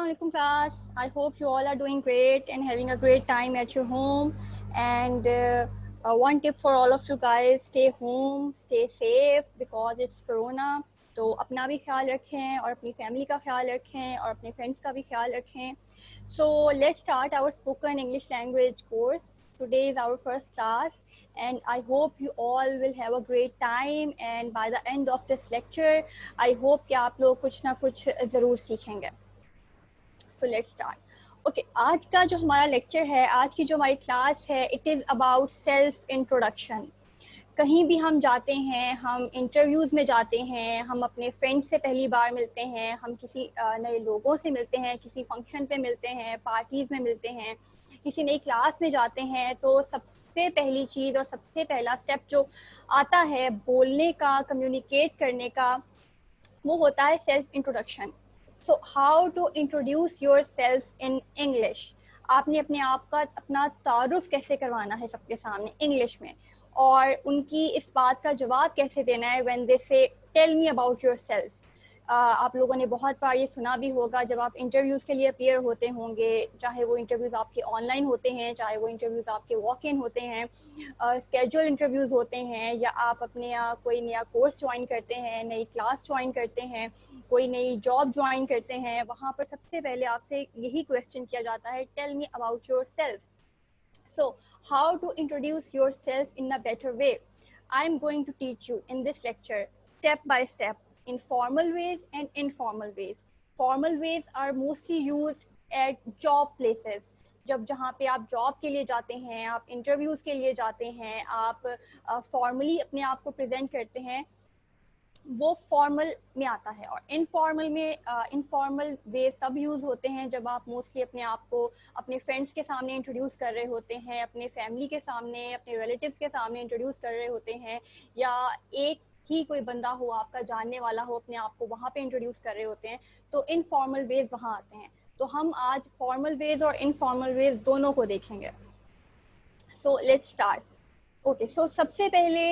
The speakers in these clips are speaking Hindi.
Assalamualaikum class. I hope you all are doing great and having a great time at your home. And one tip for all of you guys, stay home, stay safe because it's Corona. तो अपना भी ख्याल रखें और अपनी फैमिली का ख्याल रखें और अपने फ्रेंड्स का भी ख्याल रखें. So let's start our spoken English language course. Today is our first class and I hope you all will have a great time and by the end of this lecture I hope कि आप लोग कुछ ना कुछ ज़रूर सीखेंगे. So let's start. Okay, आज का जो हमारा लेक्चर है, आज की जो हमारी क्लास है, it is about self introduction. कहीं भी हम जाते हैं, हम इंटरव्यूज़ में जाते हैं, हम अपने फ्रेंड्स से पहली बार मिलते हैं, हम किसी नए लोगों से मिलते हैं, किसी फंक्शन पे मिलते हैं, पार्टीज़ में मिलते हैं, किसी नई क्लास में जाते हैं, तो सबसे पहली चीज़ और सबसे पहला स्टेप जो आता है बोलने का, कम्युनिकेट करने का, वो होता है self introduction. So how to introduce yourself in English. आपने अपने आप का अपना तारुफ कैसे करवाना है सबके सामने इंग्लिश में, और उनकी इस बात का जवाब कैसे देना है when they say tell me about yourself. आप लोगों ने बहुत बार ये सुना भी होगा जब आप इंटरव्यूज़ के लिए अपीयर होते होंगे, चाहे वो इंटरव्यूज़ आपके ऑनलाइन होते हैं, चाहे वो इंटरव्यूज़ आपके वॉक इन होते हैं, स्केड्यूल इंटरव्यूज़ होते हैं, या आप अपने कोई नया कोर्स ज्वाइन करते हैं, नई क्लास ज्वाइन करते हैं, कोई नई जॉब ज्वाइन करते हैं. वहाँ पर सबसे पहले आपसे यही क्वेश्चन किया जाता है, tell me about yourself. So, how to introduce yourself in a better way? I am going to teach you in this lecture step by step in formal ways and informal ways. Formal ways are mostly used at job places. जब जहाँ पे आप जॉब के लिए जाते हैं, आप इंटरव्यूज़ के लिए जाते हैं, आप फॉर्मली अपने आप को प्रेजेंट करते हैं, वो फॉर्मल में आता है. और इनफॉर्मल में इनफॉर्मल वेज तब यूज़ होते हैं जब आप मोस्टली अपने आप को अपने फ्रेंड्स के सामने इंट्रोड्यूस कर रहे होते हैं, अपने फैमिली के सामने, अपने रिलेटिव्स के सामने इंट्रोड्यूस कर रहे होते हैं, या एक ही कोई बंदा हो आपका जानने वाला हो, अपने आप को वहाँ पे इंट्रोड्यूस कर रहे होते हैं. तो इनफॉर्मल वेज वहाँ आते हैं. तो हम आज फॉर्मल वेज और इनफॉर्मल वेज दोनों को देखेंगे. So let's start. Okay, so सबसे पहले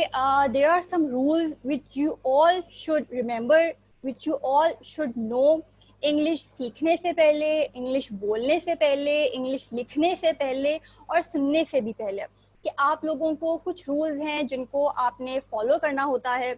there are some rules which you all should remember, which you all should know. English सीखने से पहले, इंग्लिश बोलने से पहले, इंग्लिश लिखने से पहले और सुनने से भी पहले, कि आप लोगों को कुछ रूल्स हैं जिनको आपने फॉलो करना होता है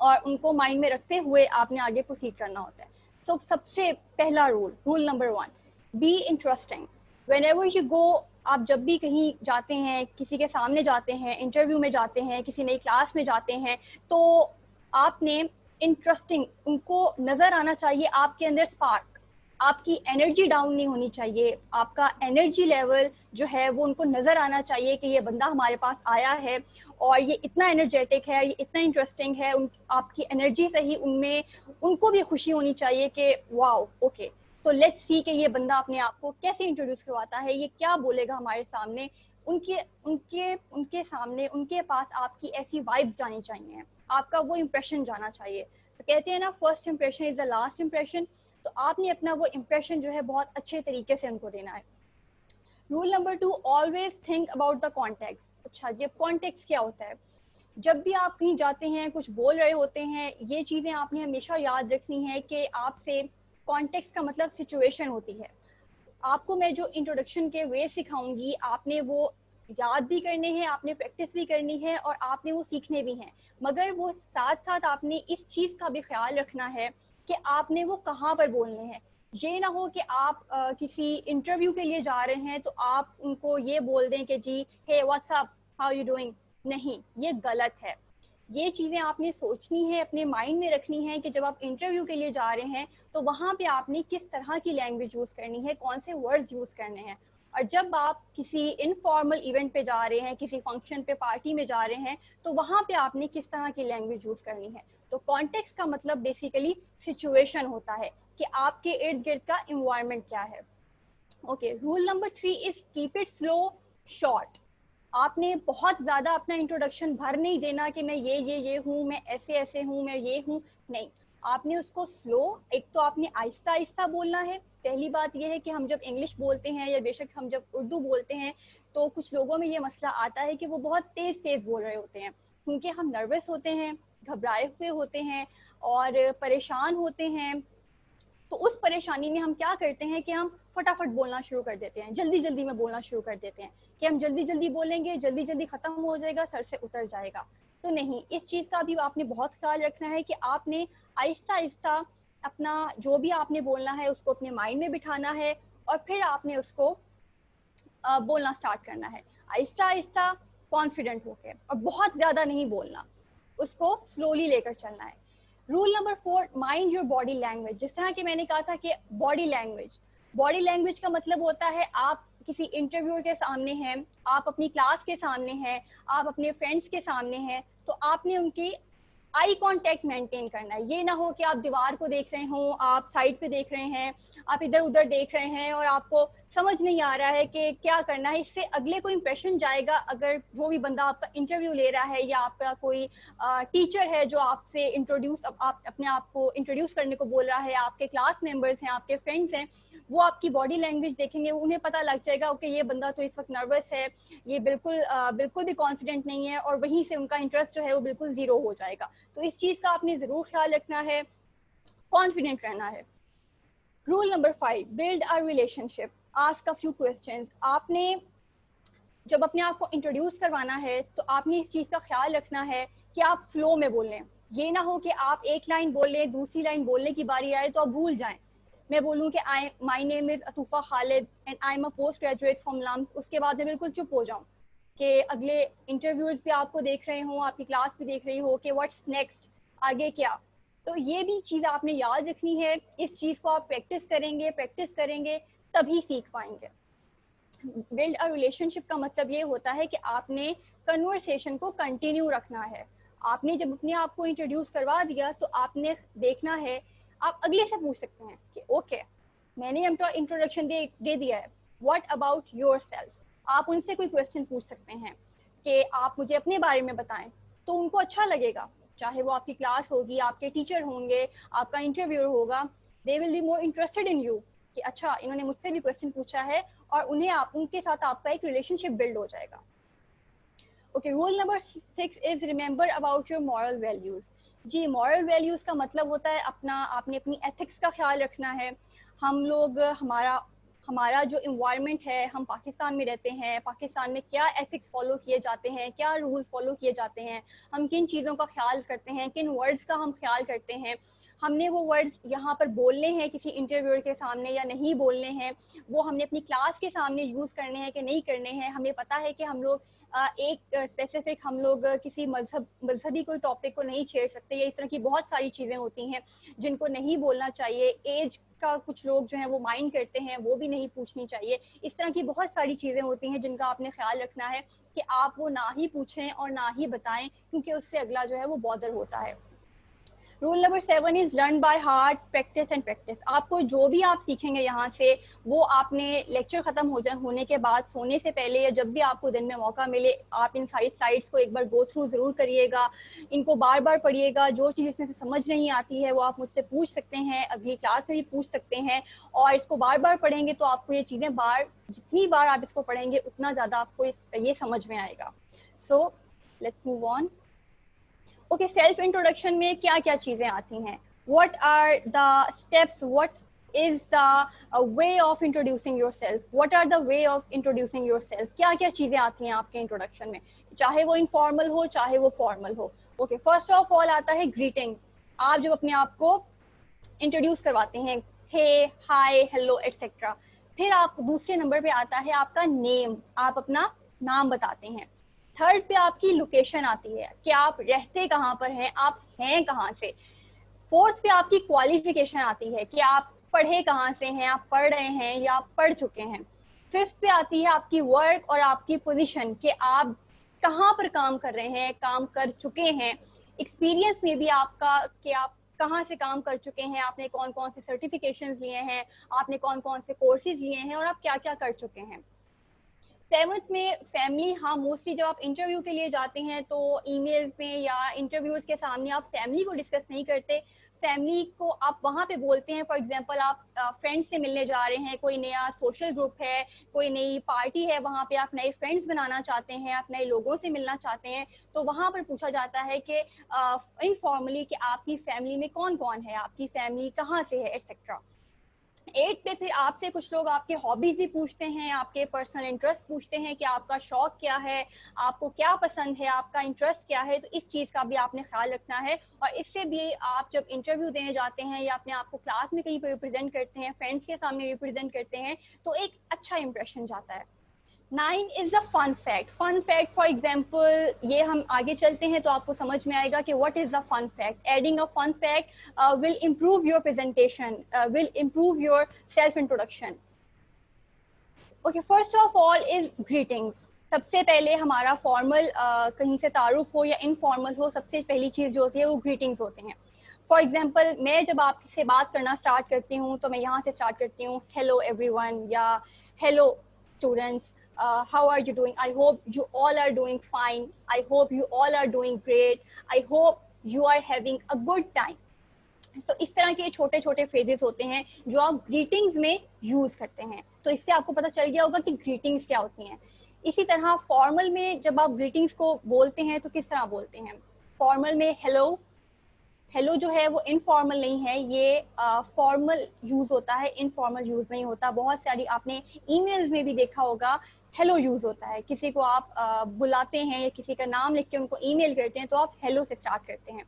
और उनको माइंड में रखते हुए आपने आगे प्रोसीड करना होता है. तो सबसे पहला rule number 1, be interesting. Whenever you go, आप जब भी कहीं जाते हैं, किसी के सामने जाते हैं, इंटरव्यू में जाते हैं, किसी नई क्लास में जाते हैं, तो आपने इंटरेस्टिंग, उनको नज़र आना चाहिए आपके अंदर स्पार्क. आपकी एनर्जी डाउन नहीं होनी चाहिए, आपका एनर्जी लेवल जो है वो उनको नज़र आना चाहिए कि ये बंदा हमारे पास आया है और ये इतना एनर्जेटिक है, ये इतना इंटरेस्टिंग है. आपकी एनर्जी से ही उनमें उनको भी खुशी होनी चाहिए कि वाओ, ओके, तो लेट्स सी कि ये बंदा अपने आप को कैसे इंट्रोड्यूस करवाता है, ये क्या बोलेगा हमारे सामने. उनके उनके उनके सामने, उनके पास आपकी ऐसी वाइब्स जानी चाहिए, आपका वो इम्प्रेशन जाना चाहिए. तो कहते हैं ना, first impression is the last impression. तो आपने अपना वो इम्प्रेशन जो है बहुत अच्छे तरीके से उनको देना है. Rule number 2, always think about the context. अच्छा, ये कॉन्टेक्स्ट क्या होता है? जब भी आप कहीं जाते हैं, कुछ बोल रहे होते हैं, ये चीज़ें आपने हमेशा याद रखनी है कि आपसे कॉन्टेक्स्ट का मतलब सिचुएशन होती है. आपको मैं जो इंट्रोडक्शन के वे सिखाऊंगी, आपने वो याद भी करने हैं, आपने प्रैक्टिस भी करनी है और आपने वो सीखने भी हैं. मगर वो साथ साथ आपने इस चीज़ का भी ख्याल रखना है कि आपने वो कहाँ पर बोलने हैं. ये ना हो कि आप किसी इंटरव्यू के लिए जा रहे हैं तो आप उनको ये बोल दें कि जी hey what's up, how you doing. नहीं, ये गलत है. ये चीज़ें आपने सोचनी है, अपने माइंड में रखनी है कि जब आप इंटरव्यू के लिए जा रहे हैं तो वहाँ पे आपने किस तरह की लैंग्वेज यूज़ करनी है, कौन से वर्ड्स यूज़ करने हैं. और जब आप किसी इनफॉर्मल इवेंट पे जा रहे हैं, किसी फंक्शन पे, पार्टी में जा रहे हैं, तो वहाँ पे आपने किस तरह की लैंग्वेज यूज़ करनी है. तो कॉन्टेक्स्ट का मतलब बेसिकली सिचुएशन होता है कि आपके इर्द गिर्द का इन्वायरमेंट क्या है. Okay, rule number 3 is keep it slow, short. आपने बहुत ज़्यादा अपना इंट्रोडक्शन भर नहीं देना कि मैं ये हूँ, मैं ऐसे ऐसे हूँ, मैं ये हूँ. नहीं, आपने उसको स्लो, एक तो आपने आहिस्ता आहिस्ता बोलना है. पहली बात ये है कि हम जब इंग्लिश बोलते हैं या बेशक हम जब उर्दू बोलते हैं तो कुछ लोगों में ये मसला आता है कि वो बहुत तेज़ तेज़ बोल रहे होते हैं, क्योंकि हम नर्वस होते हैं, घबराए हुए होते हैं और परेशान होते हैं. तो उस परेशानी में हम क्या करते हैं कि हम फटाफट बोलना शुरू कर देते हैं, जल्दी जल्दी में बोलना शुरू कर देते हैं कि हम जल्दी जल्दी बोलेंगे, जल्दी जल्दी खत्म हो जाएगा, सर से उतर जाएगा। तो नहीं, इस चीज का भी आपने बहुत ख्याल रखना है कि आपने आहिस्ता आहिस्ता अपना जो भी आपने बोलना है उसको अपने माइंड में बिठाना है और फिर आपने उसको बोलना स्टार्ट करना है, आहिस्ता आहिस्ता, कॉन्फिडेंट होकर, और बहुत ज्यादा नहीं बोलना, उसको स्लोली लेकर चलना है। Rule number 4, mind your body language. जिस तरह कि मैंने कहा था कि बॉडी लैंग्वेज का मतलब होता है आप किसी इंटरव्यूअर के सामने हैं, आप अपनी क्लास के सामने हैं, आप अपने फ्रेंड्स के सामने हैं, तो आपने उनकी आई कांटेक्ट मेंटेन करना है। ये ना हो कि आप दीवार को देख रहे हो, आप साइड पे देख रहे हैं, आप इधर उधर देख रहे हैं और आपको समझ नहीं आ रहा है कि क्या करना है। इससे अगले को इंप्रेशन जाएगा, अगर जो भी बंदा आपका इंटरव्यू ले रहा है या आपका कोई टीचर है जो आपसे इंट्रोड्यूस आप अपने आप को इंट्रोड्यूस करने को बोल रहा है, आपके क्लास मेंबर्स हैं, आपके फ्रेंड्स हैं, वो आपकी बॉडी लैंग्वेज देखेंगे, उन्हें पता लग जाएगा ओके ये बंदा तो इस वक्त नर्वस है, ये बिल्कुल भी कॉन्फिडेंट नहीं है, और वहीं से उनका इंटरेस्ट जो है वो बिल्कुल जीरो हो जाएगा। तो इस चीज का आपने जरूर ख्याल रखना है, कॉन्फिडेंट रहना है। Rule number 5, build a relationship, ask a few questions. आपने जब अपने आप को इंट्रोड्यूस करवाना है तो आपने इस चीज का ख्याल रखना है कि आप फ्लो में बोलें। ये ना हो कि आप एक लाइन बोल लें, दूसरी लाइन बोलने की बारी आए तो आप भूल जाएं। मैं बोलूँ कि my name is Atufa Khalid and I am a post graduate from LUMS, उसके बाद मैं बिल्कुल चुप हो जाऊँ कि अगले इंटरव्यूज भी आपको देख रहे हो, आपकी क्लास भी देख रही हो कि व्हाट्स नेक्स्ट, आगे क्या। तो ये भी चीज़ आपने याद रखनी है। इस चीज़ को आप प्रैक्टिस करेंगे तभी सीख पाएंगे। बिल्ड अ रिलेशनशिप का मतलब ये होता है कि आपने कन्वर्सेशन को कंटिन्यू रखना है। आपने जब अपने आप को इंट्रोड्यूस करवा दिया तो आपने देखना है, आप अगले से पूछ सकते हैं कि ओके मैंने इंट्रोडक्शन दे दिया है, व्हाट अबाउट योर सेल्फ। आप उनसे कोई क्वेश्चन पूछ सकते हैं कि आप मुझे अपने बारे में बताएं, तो उनको अच्छा लगेगा। चाहे वो आपकी क्लास होगी, आपके टीचर होंगे, आपका इंटरव्यूअर होगा, they will be more interested in you कि अच्छा इन्होंने मुझसे भी क्वेश्चन पूछा है, और उनके साथ आपका एक रिलेशनशिप बिल्ड हो जाएगा। Okay, rule number 6 is remember about your moral values. जी, मॉरल वैल्यूज का मतलब होता है आपने अपनी एथिक्स का ख्याल रखना है। हम लोग हमारा जो इन्वायरमेंट है, हम पाकिस्तान में रहते हैं, पाकिस्तान में क्या एथिक्स फॉलो किए जाते हैं, क्या रूल्स फॉलो किए जाते हैं, हम किन चीज़ों का ख्याल करते हैं, किन वर्ड्स का हम ख्याल करते हैं, हमने वो वर्ड्स यहाँ पर बोलने हैं किसी इंटरव्यूअर के सामने या नहीं बोलने हैं, वो हमने अपनी क्लास के सामने यूज़ करने हैं कि नहीं करने हैं। हमें पता है कि हम लोग एक स्पेसिफिक हम लोग किसी मजहबी कोई टॉपिक को नहीं छेड़ सकते, या इस तरह की बहुत सारी चीज़ें होती हैं जिनको नहीं बोलना चाहिए। एज का कुछ लोग जो हैं वो माइंड करते हैं, वो भी नहीं पूछनी चाहिए। इस तरह की बहुत सारी चीज़ें होती हैं जिनका आपने ख्याल रखना है कि आप वो ना ही पूछें और ना ही बताएं, क्योंकि उससे अगला जो है वो बॉदर होता है। Rule number 7 is learn by heart, practice and practice. आपको जो भी आप सीखेंगे यहाँ से, वो आपने लेक्चर खत्म होने के बाद सोने से पहले या जब भी आपको दिन में मौका मिले, आप इन सारी स्लाइड्स को एक बार गो थ्रू जरूर करिएगा, इनको बार बार पढ़िएगा। जो चीज़ इसमें से समझ नहीं आती है वो आप मुझसे पूछ सकते हैं, अगली क्लास में भी पूछ सकते हैं, और इसको बार बार पढ़ेंगे तो आपको ये चीज़ें जितनी बार आप इसको पढ़ेंगे उतना ज़्यादा आपको ये समझ में आएगा। So let's move on. Okay, self introduction में क्या क्या चीजें आती हैं, what are the steps, what is the way of introducing yourself, what are the way of introducing yourself, क्या क्या चीजें आती हैं आपके इंट्रोडक्शन में, चाहे वो इनफॉर्मल हो चाहे वो फॉर्मल हो। ओके, फर्स्ट ऑफ ऑल आता है ग्रीटिंग। आप जब अपने आप को इंट्रोड्यूस करवाते हैं, हे, हाय, हेलो एटसेट्रा। फिर आप दूसरे नंबर पे आता है आपका नेम, आप अपना नाम बताते हैं। थर्ड पे आपकी लोकेशन आती है कि आप रहते कहाँ पर हैं, आप हैं कहाँ से। फोर्थ पे आपकी क्वालिफिकेशन आती है कि आप पढ़े कहाँ से हैं, आप पढ़ रहे हैं या आप पढ़ चुके हैं। फिफ्थ पे आती है आपकी वर्क और आपकी पोजीशन कि आप कहाँ पर काम कर रहे हैं, काम कर चुके हैं। एक्सपीरियंस में भी आपका कि आप कहाँ से काम कर चुके हैं, आपने कौन कौन से सर्टिफिकेशंस लिए हैं, आपने कौन कौन से कोर्सेज लिए हैं, और आप क्या क्या कर चुके हैं। सेवंथ में फैमिली। हाँ, मोस्टली जब आप इंटरव्यू के लिए जाते हैं तो ईमेल्स में या इंटरव्यूज के सामने आप फैमिली को डिस्कस नहीं करते, फैमिली को आप वहाँ पे बोलते हैं। फॉर एग्जांपल आप फ्रेंड्स से मिलने जा रहे हैं, कोई नया सोशल ग्रुप है, कोई नई पार्टी है, वहाँ पे आप नए फ्रेंड्स बनाना चाहते हैं, आप नए लोगों से मिलना चाहते हैं, तो वहाँ पर पूछा जाता है कि इनफॉर्मली कि आपकी फैमिली में कौन कौन है, आपकी फैमिली कहाँ से है, एटसेट्रा। 8 पे फिर आपसे कुछ लोग आपके हॉबीज ही पूछते हैं, आपके पर्सनल इंटरेस्ट पूछते हैं कि आपका शौक क्या है, आपको क्या पसंद है, आपका इंटरेस्ट क्या है। तो इस चीज़ का भी आपने ख्याल रखना है। और इससे भी आप जब इंटरव्यू देने जाते हैं या अपने आप को क्लास में कहीं पर रिप्रेजेंट करते हैं, फ्रेंड्स के सामने रिप्रेजेंट करते हैं, तो एक अच्छा इंप्रेशन जाता है। 9 is a fun fact. Fun fact for example, ये हम आगे चलते हैं तो आपको समझ में आएगा कि what is the fun fact. Adding a fun fact will improve your presentation, will improve your self introduction. Okay, first of all is greetings. सबसे पहले हमारा फॉर्मल कहीं से तारुफ हो या इनफॉर्मल हो, सबसे पहली चीज़ जो होती है वो ग्रीटिंग्स होते हैं। फॉर एग्जाम्पल, मैं जब आपसे बात करना स्टार्ट करती हूँ तो मैं यहाँ से स्टार्ट करती हूँ, हेलो एवरीवन, या hello students, how are you doing? I hope you all are doing fine. I hope you all are doing great. I hope you are having a good time. So, इस तरह के छोटे छोटे फ्रेजेस होते हैं जो आप ग्रीटिंग्स में यूज करते हैं। तो इससे आपको पता चल गया होगा कि ग्रीटिंग्स क्या होती हैं। इसी तरह फॉर्मल में जब आप ग्रीटिंग्स को बोलते हैं तो किस तरह बोलते हैं। फॉर्मल में हेलो, हेलो जो है वो इनफॉर्मल नहीं है, ये फॉर्मल यूज होता है, इनफॉर्मल यूज नहीं होता। बहुत सारी आपने ईमेल्स में भी देखा होगा हेलो यूज होता है। किसी को आप बुलाते हैं या किसी का नाम लिख के उनको ईमेल करते हैं तो आप हेलो से स्टार्ट करते हैं।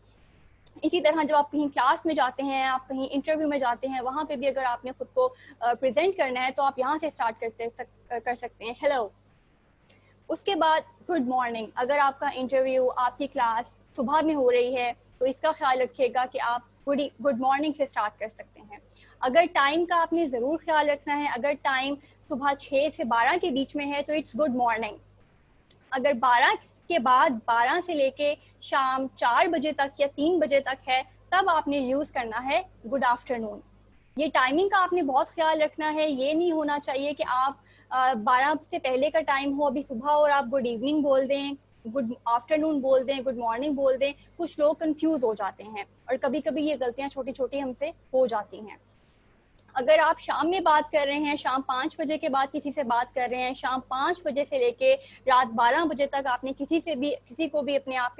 इसी तरह जब आप कहीं क्लास में जाते हैं, आप कहीं इंटरव्यू में जाते हैं, वहां पे भी अगर आपने खुद को प्रेजेंट करना है तो आप यहाँ से स्टार्ट कर सकते हैं, हेलो। उसके बाद गुड मॉर्निंग। अगर आपका इंटरव्यू, आपकी क्लास सुबह में हो रही है तो इसका ख्याल रखिएगा कि आप गुड मॉर्निंग से स्टार्ट कर सकते हैं। अगर टाइम का आपने ज़रूर ख्याल रखना है, अगर टाइम सुबह 6 से 12 के बीच में है तो इट्स गुड मॉर्निंग। अगर 12 के बाद 12 से लेके शाम 4 बजे तक या 3 बजे तक है, तब आपने यूज़ करना है गुड आफ्टरनून। ये टाइमिंग का आपने बहुत ख्याल रखना है। ये नहीं होना चाहिए कि आप 12 से पहले का टाइम हो अभी सुबह और आप गुड इवनिंग बोल दें, गुड आफ्टरनून बोल दें, गुड मॉर्निंग बोल दें। कुछ लोग कंफ्यूज हो जाते हैं और कभी कभी ये गलतियां छोटी छोटी हमसे हो जाती हैं। अगर आप शाम में बात कर रहे हैं, शाम 5 बजे के बाद किसी से बात कर रहे हैं, शाम 5 बजे से लेके रात 12 बजे तक आपने किसी को भी अपने आप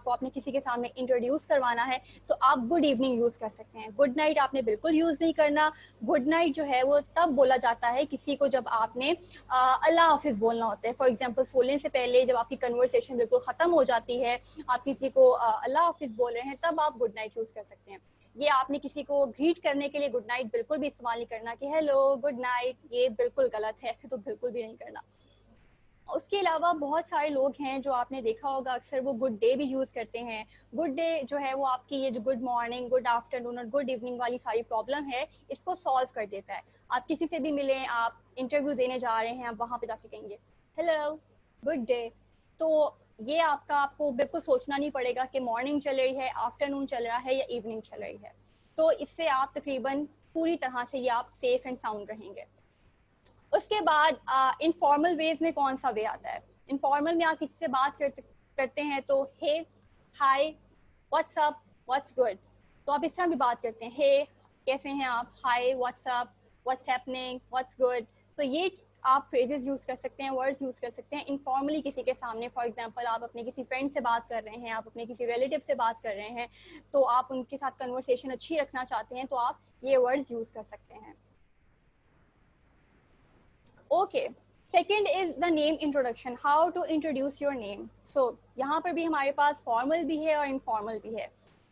को आपने किसी के सामने इंट्रोड्यूस करवाना है, तो आप गुड इवनिंग यूज कर सकते हैं। गुड नाइट आपने बिल्कुल यूज नहीं करना। गुड नाइट जो है वो तब बोला जाता है किसी को जब आपने अल्लाह हाफिज बोलना होता है। फॉर एग्जाम्पल, सोने से पहले जब आपकी कन्वर्सेशन बिल्कुल खत्म हो जाती है, आप किसी को अल्लाह हाफिज बोल रहे हैं, तब आप गुड नाइट यूज कर सकते हैं। ये आपने किसी को ग्रीट करने के लिए गुड नाइट बिल्कुल भी इस्तेमाल नहीं करना कि हेलो गुड नाइट, ये बिल्कुल गलत है, ऐसे तो बिल्कुल भी नहीं करना। उसके अलावा बहुत सारे लोग हैं जो आपने देखा होगा अक्सर वो गुड डे भी यूज करते हैं। गुड डे जो है वो आपकी ये जो गुड मॉर्निंग, गुड आफ्टरनून और गुड इवनिंग वाली सारी प्रॉब्लम है, इसको सॉल्व कर देता है। आप किसी से भी मिलें, आप इंटरव्यू देने जा रहे हैं, आप वहां पे जाके कहेंगे हेलो गुड डे। तो ये आपको बिल्कुल सोचना नहीं पड़ेगा कि मॉर्निंग चल रही है, आफ्टरनून चल रहा है या इवनिंग चल रही है। तो इससे आप तकरीबन पूरी तरह से ये आप सेफ एंड साउंड रहेंगे। उसके बाद इनफॉर्मल वेज में कौन सा वे आता है। इनफॉर्मल में आप किसी से बात करते हैं तो हे, हाय, व्हाट्सअप, व्हाट्स गुड। तो आप इस तरह भी बात करते हैं, हे कैसे हैं आप, hi what's up, what's happening, what's good. तो ये आप फ्रेजेस यूज कर सकते हैं, वर्ड्स यूज कर सकते हैं इनफॉर्मली किसी के सामने। फॉर एग्जांपल, आप अपने किसी फ्रेंड से बात कर रहे हैं, आप अपने किसी रिलेटिव से बात कर रहे हैं, तो आप उनके साथ कन्वर्सेशन अच्छी रखना चाहते हैं तो आप ये वर्ड्स यूज कर सकते हैं। Okay, second is the name introduction, how to introduce your name. So यहाँ पर भी हमारे पास फॉर्मल भी है और इनफॉर्मल भी है।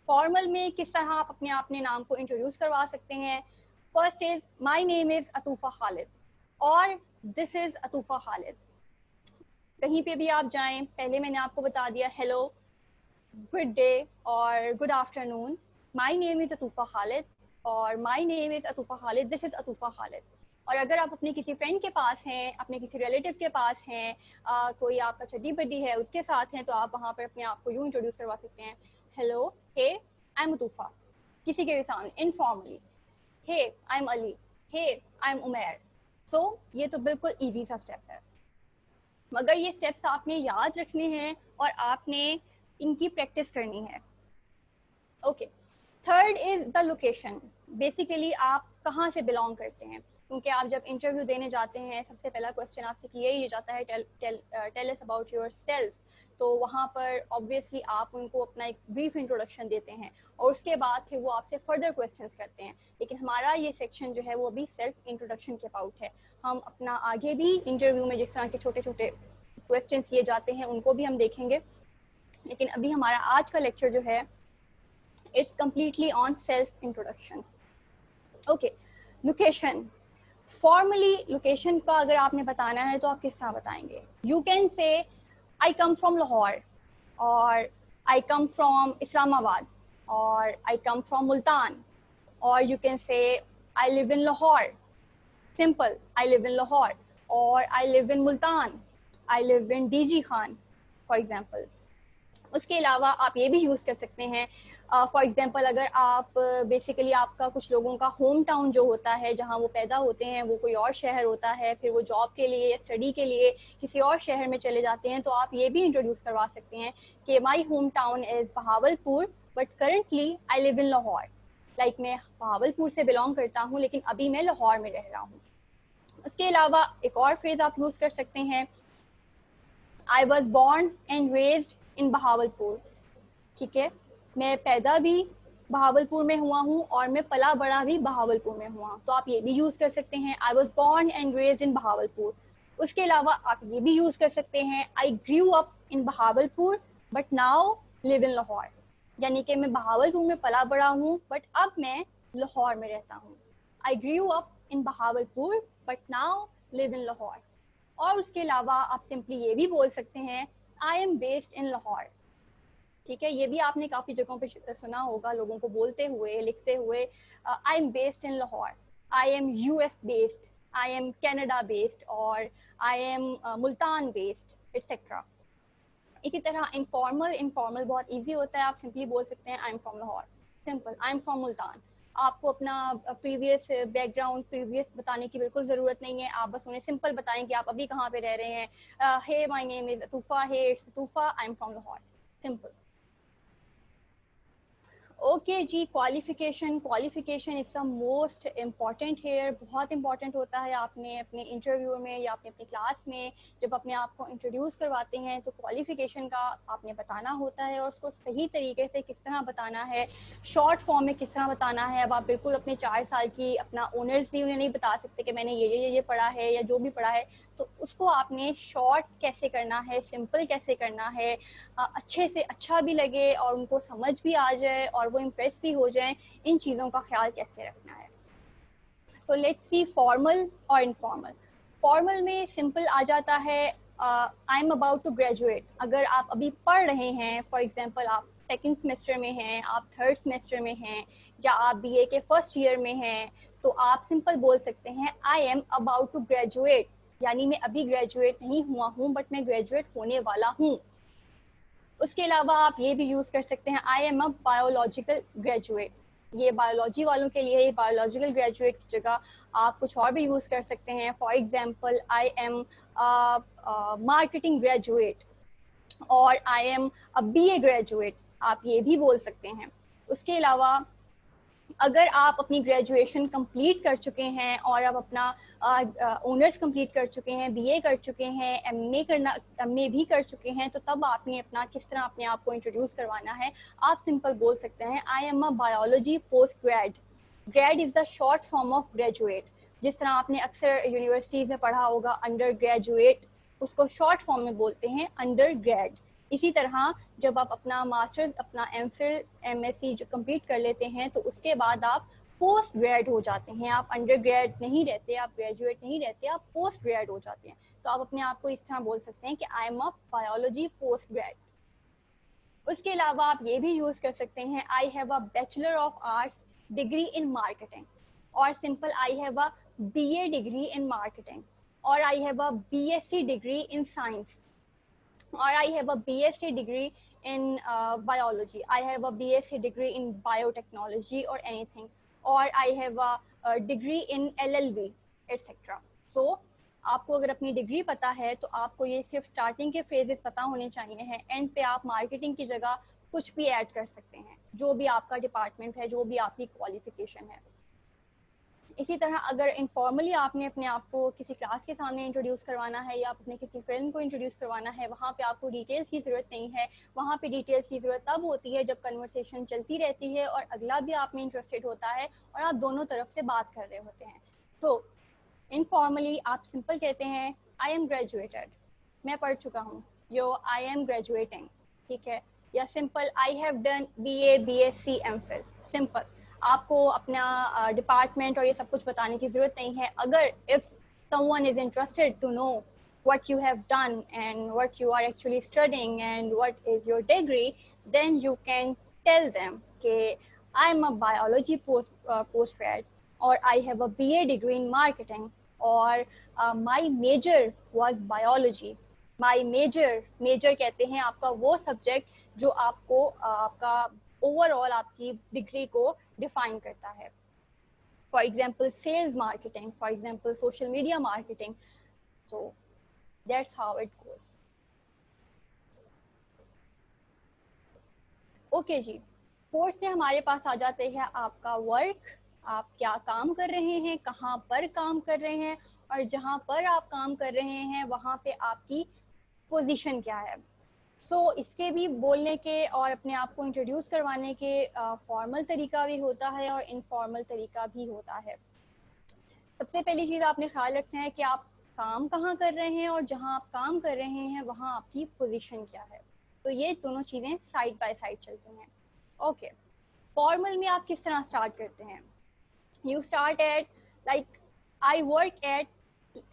फॉर्मल में किस तरह आप अपने नाम को इंट्रोड्यूस करवा सकते हैं। First is my name is Atufa Khalid और दिस इज अतूफा खालिद। कहीं पे भी आप जाएं, पहले मैंने आपको बता दिया हेलो, गुड डे और good afternoon, my name is Atufa Khalid और my name is Atufa Khalid, this is Atufa Khalid. और अगर आप अपने किसी फ्रेंड के पास हैं, अपने किसी रिलेटिव के पास हैं, कोई आपका चड्डी बड्डी है उसके साथ हैं, तो आप वहाँ पर अपने आप को यूँ इंट्रोड्यूस करवा सकते हैं, हेलो, हे आई एम अतूफा। किसी के भी सामने informally, hey I am Ali, hey I am Umair. So ये तो बिल्कुल ईजी सा स्टेप है, मगर ये स्टेप्स आपने याद रखने हैं और आपने इनकी प्रैक्टिस करनी है। Okay, third is the location. Basically आप कहाँ से बिलोंग करते हैं, क्योंकि आप जब इंटरव्यू देने जाते हैं सबसे पहला क्वेश्चन आपसे किया ही जाता है tell us about yourself. तो वहाँ पर ऑब्वियसली आप उनको अपना एक ब्रीफ इंट्रोडक्शन देते हैं और उसके बाद फिर वो आपसे फर्दर क्वेश्चंस करते हैं। लेकिन हमारा ये सेक्शन जो है वो अभी सेल्फ इंट्रोडक्शन के अबाउट है। हम अपना आगे भी इंटरव्यू में जिस तरह के छोटे छोटे क्वेश्चंस किए जाते हैं उनको भी हम देखेंगे, लेकिन अभी हमारा आज का लेक्चर जो है it's completely on self introduction. Okay, location. Formally location का अगर आपने बताना है तो आप किस तरह बताएंगे? You can say I come from Lahore, और आई कम फ्रॉम इस्लामाबाद, और आई कम फ्रॉम मुल्तान, और you can say I live in Lahore, simple, I live in Lahore, और I live in Multan, I live in DG Khan for example. उसके अलावा आप ये भी यूज़ कर सकते हैं, फॉर एग्जांपल अगर आप बेसिकली आपका कुछ लोगों का होम टाउन जो होता है जहाँ वो पैदा होते हैं वो कोई और शहर होता है, फिर वो जॉब के लिए या स्टडी के लिए किसी और शहर में चले जाते हैं, तो आप ये भी इंट्रोड्यूस करवा सकते हैं कि my home town is Bahawalpur but currently I live in Lahore. Like मैं बहावलपुर से बिलोंग करता हूँ लेकिन अभी मैं लाहौर में रह रहा हूँ। उसके अलावा एक और फ्रेज आप यूज़ कर सकते हैं, I was born and raised in Bahawalpur. ठीक है, मैं पैदा भी बहावलपुर में हुआ हूँ और मैं पला बड़ा भी बहावलपुर में हुआ, तो आप ये भी यूज़ कर सकते हैं, I was born and raised in Bahawalpur. उसके अलावा आप ये भी यूज़ कर सकते हैं, I grew up in Bahawalpur but now live in Lahore. यानी कि मैं बहावलपुर में पला बड़ा हूँ बट अब मैं लाहौर में रहता हूँ। I grew up in Bahawalpur but now live in Lahore. और उसके अलावा आप सिंपली ये भी बोल सकते हैं, I am based in Lahore. ठीक है, ये भी आपने काफ़ी जगहों पे सुना होगा लोगों को बोलते हुए, लिखते हुए, I am based in Lahore, I am US based, I am Canada based, और I am Multan based, etcetera. इसी तरह इनफॉर्मल, इनफॉर्मल बहुत इजी होता है, आप सिंपली बोल सकते हैं I am from Lahore, simple, I am from Multan. आपको अपना प्रीवियस बैकग्राउंड प्रीवियस बताने की बिल्कुल ज़रूरत नहीं है, आप बस उन्हें सिंपल बताएं कि आप अभी कहाँ पे रह रहे हैं। Hey my name is Atufa, hey it's Atufa, I am from Lahore, simple. Okay जी, qualification, qualification is the most important here. बहुत इंपॉर्टेंट होता है, आपने अपने इंटरव्यू में या आपने अपनी क्लास में जब अपने आप को इंट्रोड्यूस करवाते हैं तो क्वालिफिकेशन का आपने बताना होता है, और उसको सही तरीके से किस तरह बताना है, शॉर्ट फॉर्म में किस तरह बताना है। अब आप बिल्कुल अपने 4 साल की अपना ऑनर्स भी उन्हें नहीं बता सकते कि मैंने ये पढ़ा है या जो भी पढ़ा है, तो उसको आपने शॉर्ट कैसे करना है, सिंपल कैसे करना है, अच्छे से अच्छा भी लगे और उनको समझ भी आ जाए और वो इम्प्रेस भी हो जाए, इन चीज़ों का ख्याल कैसे रखना है। तो लेट्स सी फॉर्मल और इनफॉर्मल। फॉर्मल में सिंपल आ जाता है, I am about to graduate. अगर आप अभी पढ़ रहे हैं, फॉर एग्जांपल आप सेकेंड सेमेस्टर में हैं, आप थर्ड सेमेस्टर में हैं, या आप बीए के फर्स्ट ईयर में हैं, तो आप सिंपल बोल सकते हैं I am about to graduate, यानी मैं अभी ग्रेजुएट नहीं हुआ हूँ बट मैं ग्रेजुएट होने वाला हूँ। उसके अलावा आप ये भी यूज़ कर सकते हैं, I am a biological graduate. ये बायोलॉजी वालों के लिए, बायोलॉजिकल ग्रेजुएट की जगह आप कुछ और भी यूज़ कर सकते हैं। For example I am marketing graduate, और I am a BA graduate, आप ये भी बोल सकते हैं। उसके अलावा अगर आप अपनी ग्रेजुएशन कंप्लीट कर चुके हैं और आप अपना ऑनर्स कंप्लीट कर चुके हैं, बीए कर चुके हैं, एमए भी कर चुके हैं, तो तब आपने अपना किस तरह अपने आप को इंट्रोड्यूस करवाना है, आप सिंपल बोल सकते हैं I am a biology post grade. Grade is the short form of graduate. जिस तरह आपने अक्सर यूनिवर्सिटीज़ में पढ़ा होगा अंडर ग्रेजुएट, उसको शॉर्ट फॉर्म में बोलते हैं अंडर ग्रेड। इसी तरह जब आप अपना मास्टर्स, अपना एमफिल, एमएससी जो कंप्लीट कर लेते हैं, तो उसके बाद आप पोस्ट ग्रेड हो जाते हैं। आप अंडर ग्रेड नहीं रहते, आप ग्रेजुएट नहीं रहते, आप पोस्ट ग्रेड हो जाते हैं। तो आप अपने आप को इस तरह बोल सकते हैं कि I am a biology post grad. उसके अलावा आप ये भी यूज़ कर सकते हैं, I have a bachelor of arts degree in marketing, और simple I have a BA degree in marketing, और I have a BSc degree in science, or I have a BSc degree in biology, I have a BSc degree in biotechnology or anything, or I have a degree in LLB, etc. So आपको अगर अपनी डिग्री पता है तो आपको ये सिर्फ स्टार्टिंग के फेजेस पता होने चाहिए हैं, एंड पे आप मार्केटिंग की जगह कुछ भी ऐड कर सकते हैं, जो भी आपका डिपार्टमेंट है, जो भी आपकी क्वालिफिकेशन है। इसी तरह अगर इनफॉर्मली आपने अपने आप को किसी क्लास के सामने इंट्रोड्यूस करवाना है या अपने किसी फ्रेंड को इंट्रोड्यूस करवाना है, वहाँ पे आपको डिटेल्स की ज़रूरत नहीं है। वहाँ पे डिटेल्स की ज़रूरत तब होती है जब कन्वर्सेशन चलती रहती है और अगला भी आप में इंटरेस्टेड होता है और आप दोनों तरफ से बात कर रहे होते हैं। तो इनफॉर्मली आप सिंपल कहते हैं आई एम ग्रेजुएटेड, मैं पढ़ चुका हूँ, यो आई एम ग्रेजुएटिंग, ठीक है। या simple I have done BA BSc MPhil, simple. आपको अपना डिपार्टमेंट और ये सब कुछ बताने की जरूरत नहीं है। अगर if someone is interested to know what you have done and what you are actually studying and what is your degree, then you can tell them that I am a biology postgrad, or I have a BA degree in marketing, or my major was biology. My major कहते हैं आपका वो सब्जेक्ट जो आपको आपका ओवरऑल आपकी डिग्री को डिफाइन करता है। For example sales marketing, for example social media marketing. तो that's how it goes. Okay जी, फोर्थ में हमारे पास आ जाते हैं आपका वर्क। आप क्या काम कर रहे हैं, कहाँ पर काम कर रहे हैं, और जहाँ पर आप काम कर रहे हैं वहाँ पे आपकी पोजीशन क्या है। इसके भी बोलने के और अपने आप को इंट्रोड्यूस करवाने के फॉर्मल तरीका भी होता है और इनफॉर्मल तरीका भी होता है। सबसे पहली चीज़ आपने ख्याल रखना है कि आप काम कहाँ कर रहे हैं और जहाँ आप काम कर रहे हैं वहाँ आपकी पोजीशन क्या है। तो ये दोनों चीज़ें साइड बाय साइड चलती हैं। ओके, फॉर्मल में आप किस तरह स्टार्ट करते हैं? You start at like I work at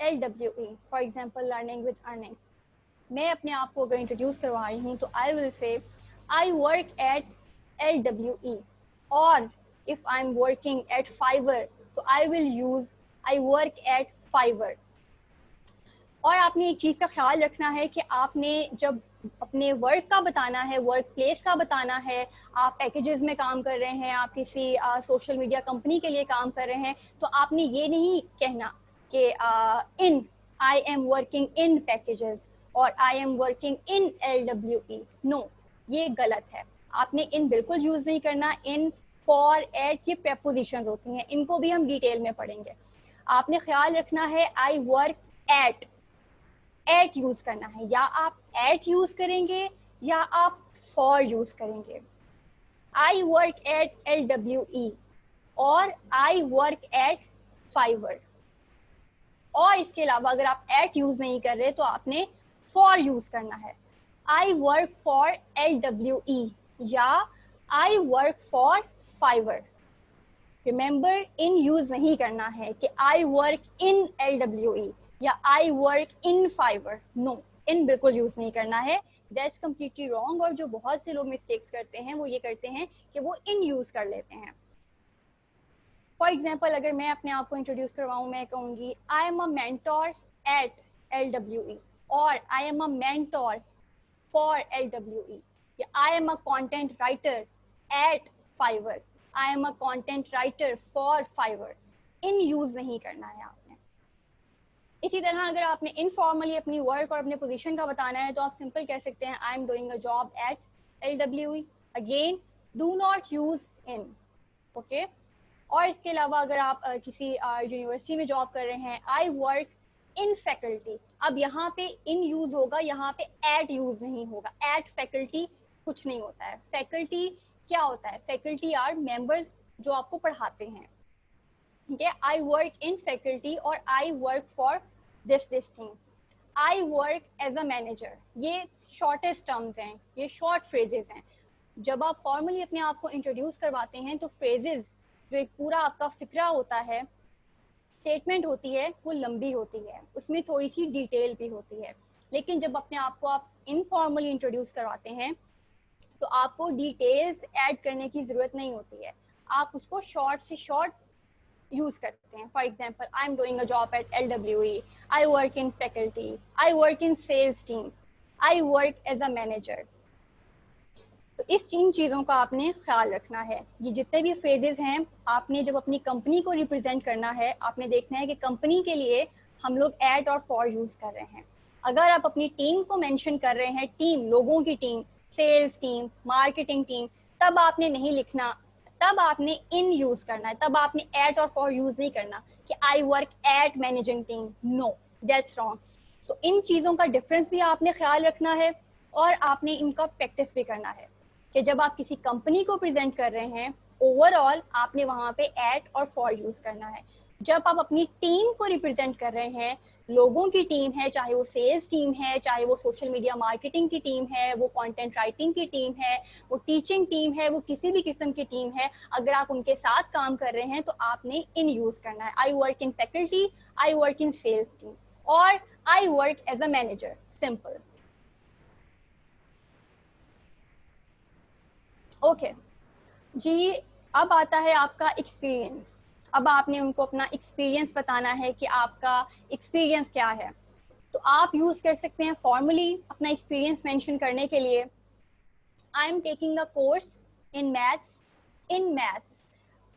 LWE, for example learning with earning. मैं अपने आप को अगर इंट्रोड्यूस करवा रही हूँ तो I will say I work at LWE, और if I am working at Fiverr तो I will use I work at Fiverr. और आपने एक चीज़ का ख्याल रखना है कि आपने जब अपने वर्क का बताना है, वर्क प्लेस का बताना है, आप पैकेजेस में काम कर रहे हैं, आप किसी सोशल मीडिया कंपनी के लिए काम कर रहे हैं, तो आपने ये नहीं कहना कि in I am working in packages और I am working in LWE। No, ये गलत है। आपने इन बिल्कुल यूज नहीं करना। इन, फॉर, एट ये प्रेपोजिशन होती हैं, इनको भी हम डिटेल में पढ़ेंगे। आपने ख्याल रखना है आई वर्क एट यूज करना है, या आप एट यूज करेंगे या आप फॉर यूज करेंगे। आई वर्क एट LWE और आई वर्क एट फाइवर। और इसके अलावा अगर आप एट यूज नहीं कर रहे तो आपने फॉर यूज करना है। आई वर्क फॉर LWE या I work for Fiverr. Remember, in use नहीं करना है कि आई वर्क इन LWE या I work in Fiverr. No, in बिल्कुल यूज नहीं करना है। That's completely wrong. और जो बहुत से लोग मिस्टेक्स करते हैं वो ये करते हैं कि वो इन यूज कर लेते हैं। फॉर एग्जाम्पल, अगर मैं अपने आप को इंट्रोड्यूस करवाऊँ, मैं कहूँगी I am a mentor at LWE, और I am a mentor for LWE, या I am a content writer at Fiverr, I am a content writer for Fiverr. इन यूज नहीं करना है आपने। इसी तरह अगर आपने इनफॉर्मली अपनी वर्क और अपने पोजीशन का बताना है तो आप सिंपल कह सकते हैं I am doing a job at LWE। Again, do not use in. Okay. और इसके अलावा अगर आप किसी यूनिवर्सिटी में जॉब कर रहे हैं, आई वर्क इन फैकल्टी। अब यहाँ पे इन यूज होगा, यहाँ पे एट यूज नहीं होगा। एट फैकल्टी कुछ नहीं होता है। फैकल्टी क्या होता है? फैकल्टी आर मेंबर्स जो आपको पढ़ाते हैं, ठीक है। आई वर्क इन फैकल्टी और I work for this thing. I work as a manager, ये शॉर्टेस्ट टर्म्स हैं, ये शॉर्ट फ्रेजेस हैं। जब आप फॉर्मली अपने आप को इंट्रोड्यूस करवाते हैं तो फ्रेजेस, जो एक पूरा आपका फिक्रा होता है, स्टेटमेंट होती है, वो लंबी होती है, उसमें थोड़ी सी डिटेल भी होती है। लेकिन जब अपने आप को आप इनफॉर्मली इंट्रोड्यूस करवाते हैं तो आपको डिटेल्स ऐड करने की जरूरत नहीं होती है। आप उसको शॉर्ट से शॉर्ट यूज करते हैं। For example, I am doing a job at LWE, I work in faculty, I work in sales team, I work as a manager. तो इस तीन चीज़ों का आपने ख्याल रखना है। ये जितने भी फ्रेजेस हैं, आपने जब अपनी कंपनी को रिप्रेजेंट करना है, आपने देखना है कि कंपनी के लिए हम लोग एट और फॉर यूज कर रहे हैं। अगर आप अपनी टीम को मेंशन कर रहे हैं, टीम, लोगों की team, sales team, marketing team, तब आपने नहीं लिखना तब आपने इन यूज करना है, तब आपने एट और फॉर यूज नहीं करना कि I work at managing team, no, that's wrong. तो इन चीज़ों का डिफरेंस भी आपने ख्याल रखना है और आपने इनका प्रैक्टिस भी करना है कि जब आप किसी कंपनी को प्रेजेंट कर रहे हैं ओवरऑल आपने वहां पे एट और फॉर यूज करना है। जब आप अपनी टीम को रिप्रेजेंट कर रहे हैं, लोगों की टीम है, चाहे वो सेल्स टीम है, चाहे वो सोशल मीडिया मार्केटिंग की टीम है, वो कंटेंट राइटिंग की टीम है, वो टीचिंग टीम है, वो किसी भी किस्म की टीम है, अगर आप उनके साथ काम कर रहे हैं तो आपने इन यूज करना है। I work in faculty, I work in sales team, और I work as a manager, simple. Okay जी, अब आता है आपका एक्सपीरियंस। अब आपने उनको अपना एक्सपीरियंस बताना है कि आपका एक्सपीरियंस क्या है। तो आप यूज कर सकते हैं फॉर्मली अपना एक्सपीरियंस मेंशन करने के लिए, I am taking a course in maths,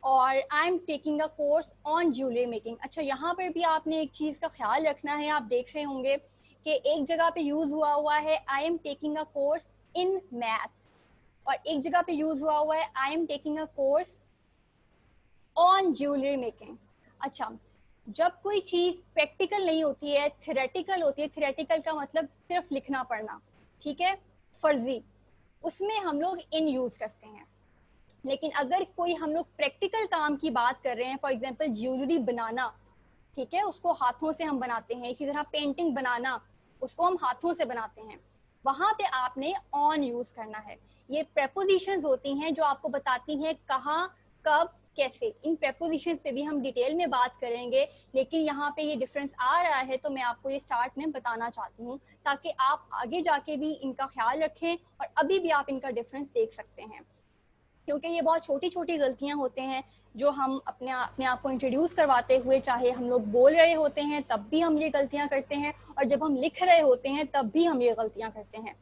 और I am taking a course on jewellery making. अच्छा, यहाँ पर भी आपने एक चीज का ख्याल रखना है, आप देख रहे होंगे कि एक जगह पे यूज हुआ है I am taking a course in maths, और एक जगह पे यूज हुआ है I am taking a course on jewellery making. अच्छा, जब कोई चीज प्रैक्टिकल नहीं होती है, थियोरेटिकल होती है, थियोरेटिकल का मतलब सिर्फ लिखना पढ़ना, ठीक है, फर्जी, उसमें हम लोग इन यूज करते हैं। लेकिन अगर कोई हम लोग प्रैक्टिकल काम की बात कर रहे हैं, फॉर एग्जांपल ज्वेलरी बनाना, ठीक है, उसको हाथों से हम बनाते हैं, इसी तरह पेंटिंग बनाना, उसको हम हाथों से बनाते हैं, वहां पे आपने ऑन यूज करना है। ये प्रेपोजिशंस होती हैं जो आपको बताती हैं कहाँ, कब, कैसे। इन प्रेपोजिशन से भी हम डिटेल में बात करेंगे, लेकिन यहाँ पे ये डिफरेंस आ रहा है तो मैं आपको ये स्टार्ट में बताना चाहती हूँ, ताकि आप आगे जाके भी इनका ख्याल रखें और अभी भी आप इनका डिफरेंस देख सकते हैं। क्योंकि ये बहुत छोटी छोटी गलतियां होते हैं जो हम अपने आप को इंट्रोड्यूस करवाते हुए, चाहे हम लोग बोल रहे होते हैं तब भी हम ये गलतियां करते हैं, और जब हम लिख रहे होते हैं तब भी हम ये गलतियां करते हैं।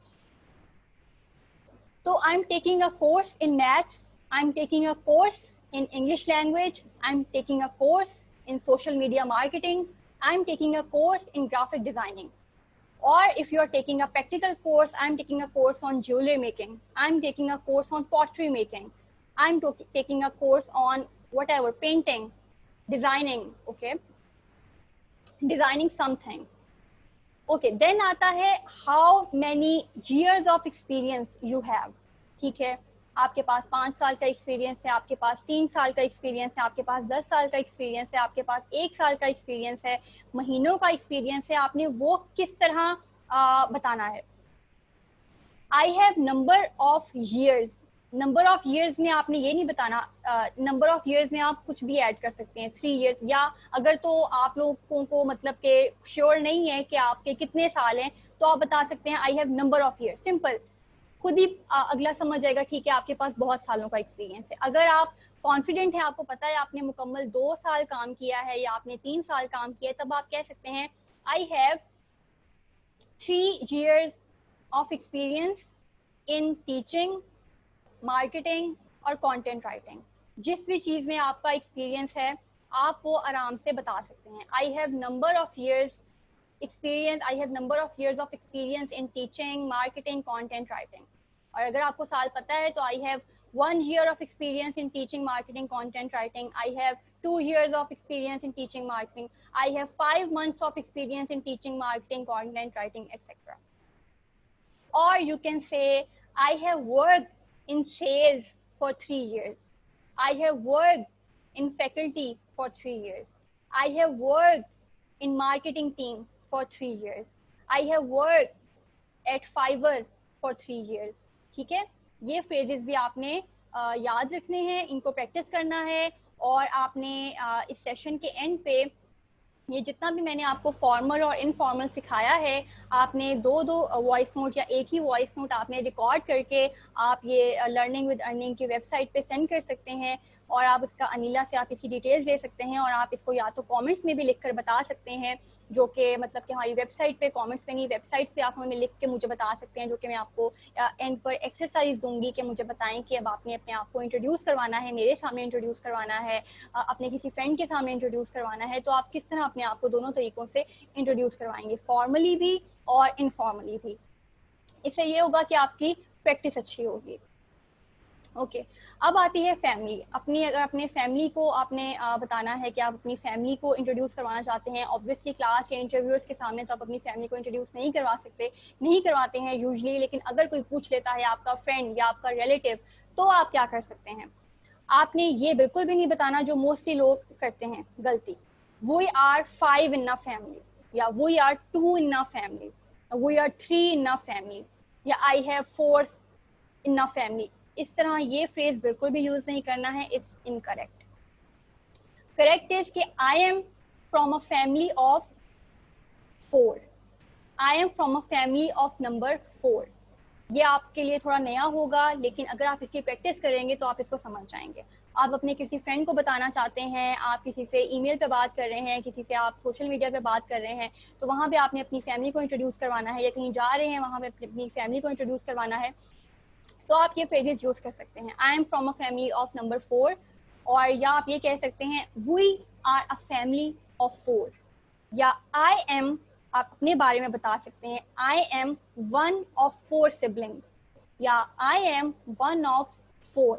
तो आई am taking a course in maths, I am taking a course in English language, I'm taking a course in social media marketing, I'm taking a course in graphic designing. Or if you're taking a practical course, I'm taking a course on jewelry making, I'm taking a course on pottery making, I'm taking a course on whatever, painting, designing, okay, designing something. Okay, then आता है how many years of experience you have, ठीक है, आपके पास 5 साल का एक्सपीरियंस है, आपके पास 3 साल का एक्सपीरियंस है, आपके पास 10 साल का एक्सपीरियंस है, आपके पास 1 साल का एक्सपीरियंस है, महीनों का एक्सपीरियंस है, आपने वो किस तरह बताना है। I have number of years, number of years में आपने ये नहीं बताना, नंबर ऑफ ईयर्स में आप कुछ भी ऐड कर सकते हैं, 3 ईयर्स, या अगर तो आप लोगों को मतलब के श्योर नहीं है कि आपके कितने साल हैं, तो आप बता सकते हैं I have number of years, simple, खुद ही अगला समझ जाएगा, ठीक है, आपके पास बहुत सालों का एक्सपीरियंस है। अगर आप कॉन्फिडेंट है, आपको पता है आपने मुकम्मल 2 साल काम किया है या आपने 3 साल काम किया है, तब आप कह सकते हैं I have 3 years of experience in teaching, marketing और कंटेंट राइटिंग। जिस भी चीज में आपका एक्सपीरियंस है आप वो आराम से बता सकते हैं। I have number of years experience, I have number of years of experience in teaching, marketing, content writing. और अगर आपको साल पता है तो I have 1 year of experience in teaching, marketing, content writing, I have 2 years of experience in teaching, marketing, I have 5 months of experience in teaching, marketing, content writing, etc. Or you can say I have worked in sales for 3 years, I have worked in faculty for 3 years, I have worked in marketing team for 3 years, I have worked at Fiverr for 3 years. ठीक है, ये फ्रेजेस भी आपने याद रखने हैं, इनको प्रैक्टिस करना है, और आपने इस सेशन के एंड पे ये जितना भी मैंने आपको फॉर्मल और इनफॉर्मल सिखाया है, आपने दो दो वॉइस नोट या एक ही वॉइस नोट आपने रिकॉर्ड करके आप ये लर्निंग विद अर्निंग की वेबसाइट पे सेंड कर सकते हैं, और आप इसका अनिला से आप इसकी डिटेल्स ले सकते हैं, और आप इसको या तो कमेंट्स में भी लिखकर बता सकते हैं, जो कि मतलब कि हमारी वेबसाइट पे, कमेंट्स पे नहीं, वेबसाइट पे आप हमें लिख के मुझे बता सकते हैं, जो कि मैं आपको एंड पर एक्सरसाइज दूंगी कि मुझे बताएं कि अब आपने अपने आप को इंट्रोड्यूस करवाना है, मेरे सामने इंट्रोड्यूस करवाना है, अपने किसी फ्रेंड के सामने इंट्रोड्यूस करवाना है, तो आप किस तरह अपने आप को दोनों तरीकों से इंट्रोड्यूस करवाएंगे, फॉर्मली भी और इनफॉर्मली भी। इससे ये होगा कि आपकी प्रैक्टिस अच्छी होगी। ओके अब आती है फैमिली अपनी। अगर अपने फैमिली को आपने बताना है कि आप अपनी फैमिली को इंट्रोड्यूस करवाना चाहते हैं, ऑब्वियसली क्लास या इंटरव्यूअर्स के सामने तो आप अपनी फैमिली को इंट्रोड्यूस नहीं करवा सकते, नहीं करवाते हैं यूजुअली, लेकिन अगर कोई पूछ लेता है आपका फ्रेंड या आपका रिलेटिव, तो आप क्या कर सकते हैं? आपने ये बिल्कुल भी नहीं बताना जो मोस्टली लोग करते हैं गलती, we are 5 in a family, या we are 2 in a family, we are 3 in a family, या I have 4 in a family. इस तरह ये फ्रेज बिल्कुल भी यूज नहीं करना है, इट्स इनकरेक्ट। करेक्ट इज कि I am from a family of 4, I am from a family of number 4। ये आपके लिए थोड़ा नया होगा, लेकिन अगर आप इसकी प्रैक्टिस करेंगे तो आप इसको समझ जाएंगे। आप अपने किसी फ्रेंड को बताना चाहते हैं, आप किसी से ईमेल पे बात कर रहे हैं, किसी से आप सोशल मीडिया पे बात कर रहे हैं, तो वहाँ पे आपने अपनी फैमिली को इंट्रोड्यूस करवाना है, या कहीं जा रहे हैं वहाँ पे अपनी फैमिली को इंट्रोड्यूस करवाना है, तो आप ये फ्रेजेस यूज कर सकते हैं, I am from a family of number 4, और या आप ये कह सकते हैं we are a family of 4, या आई एम, आप अपने बारे में बता सकते हैं I M one of 4 siblings, या आई एम वन ऑफ 4।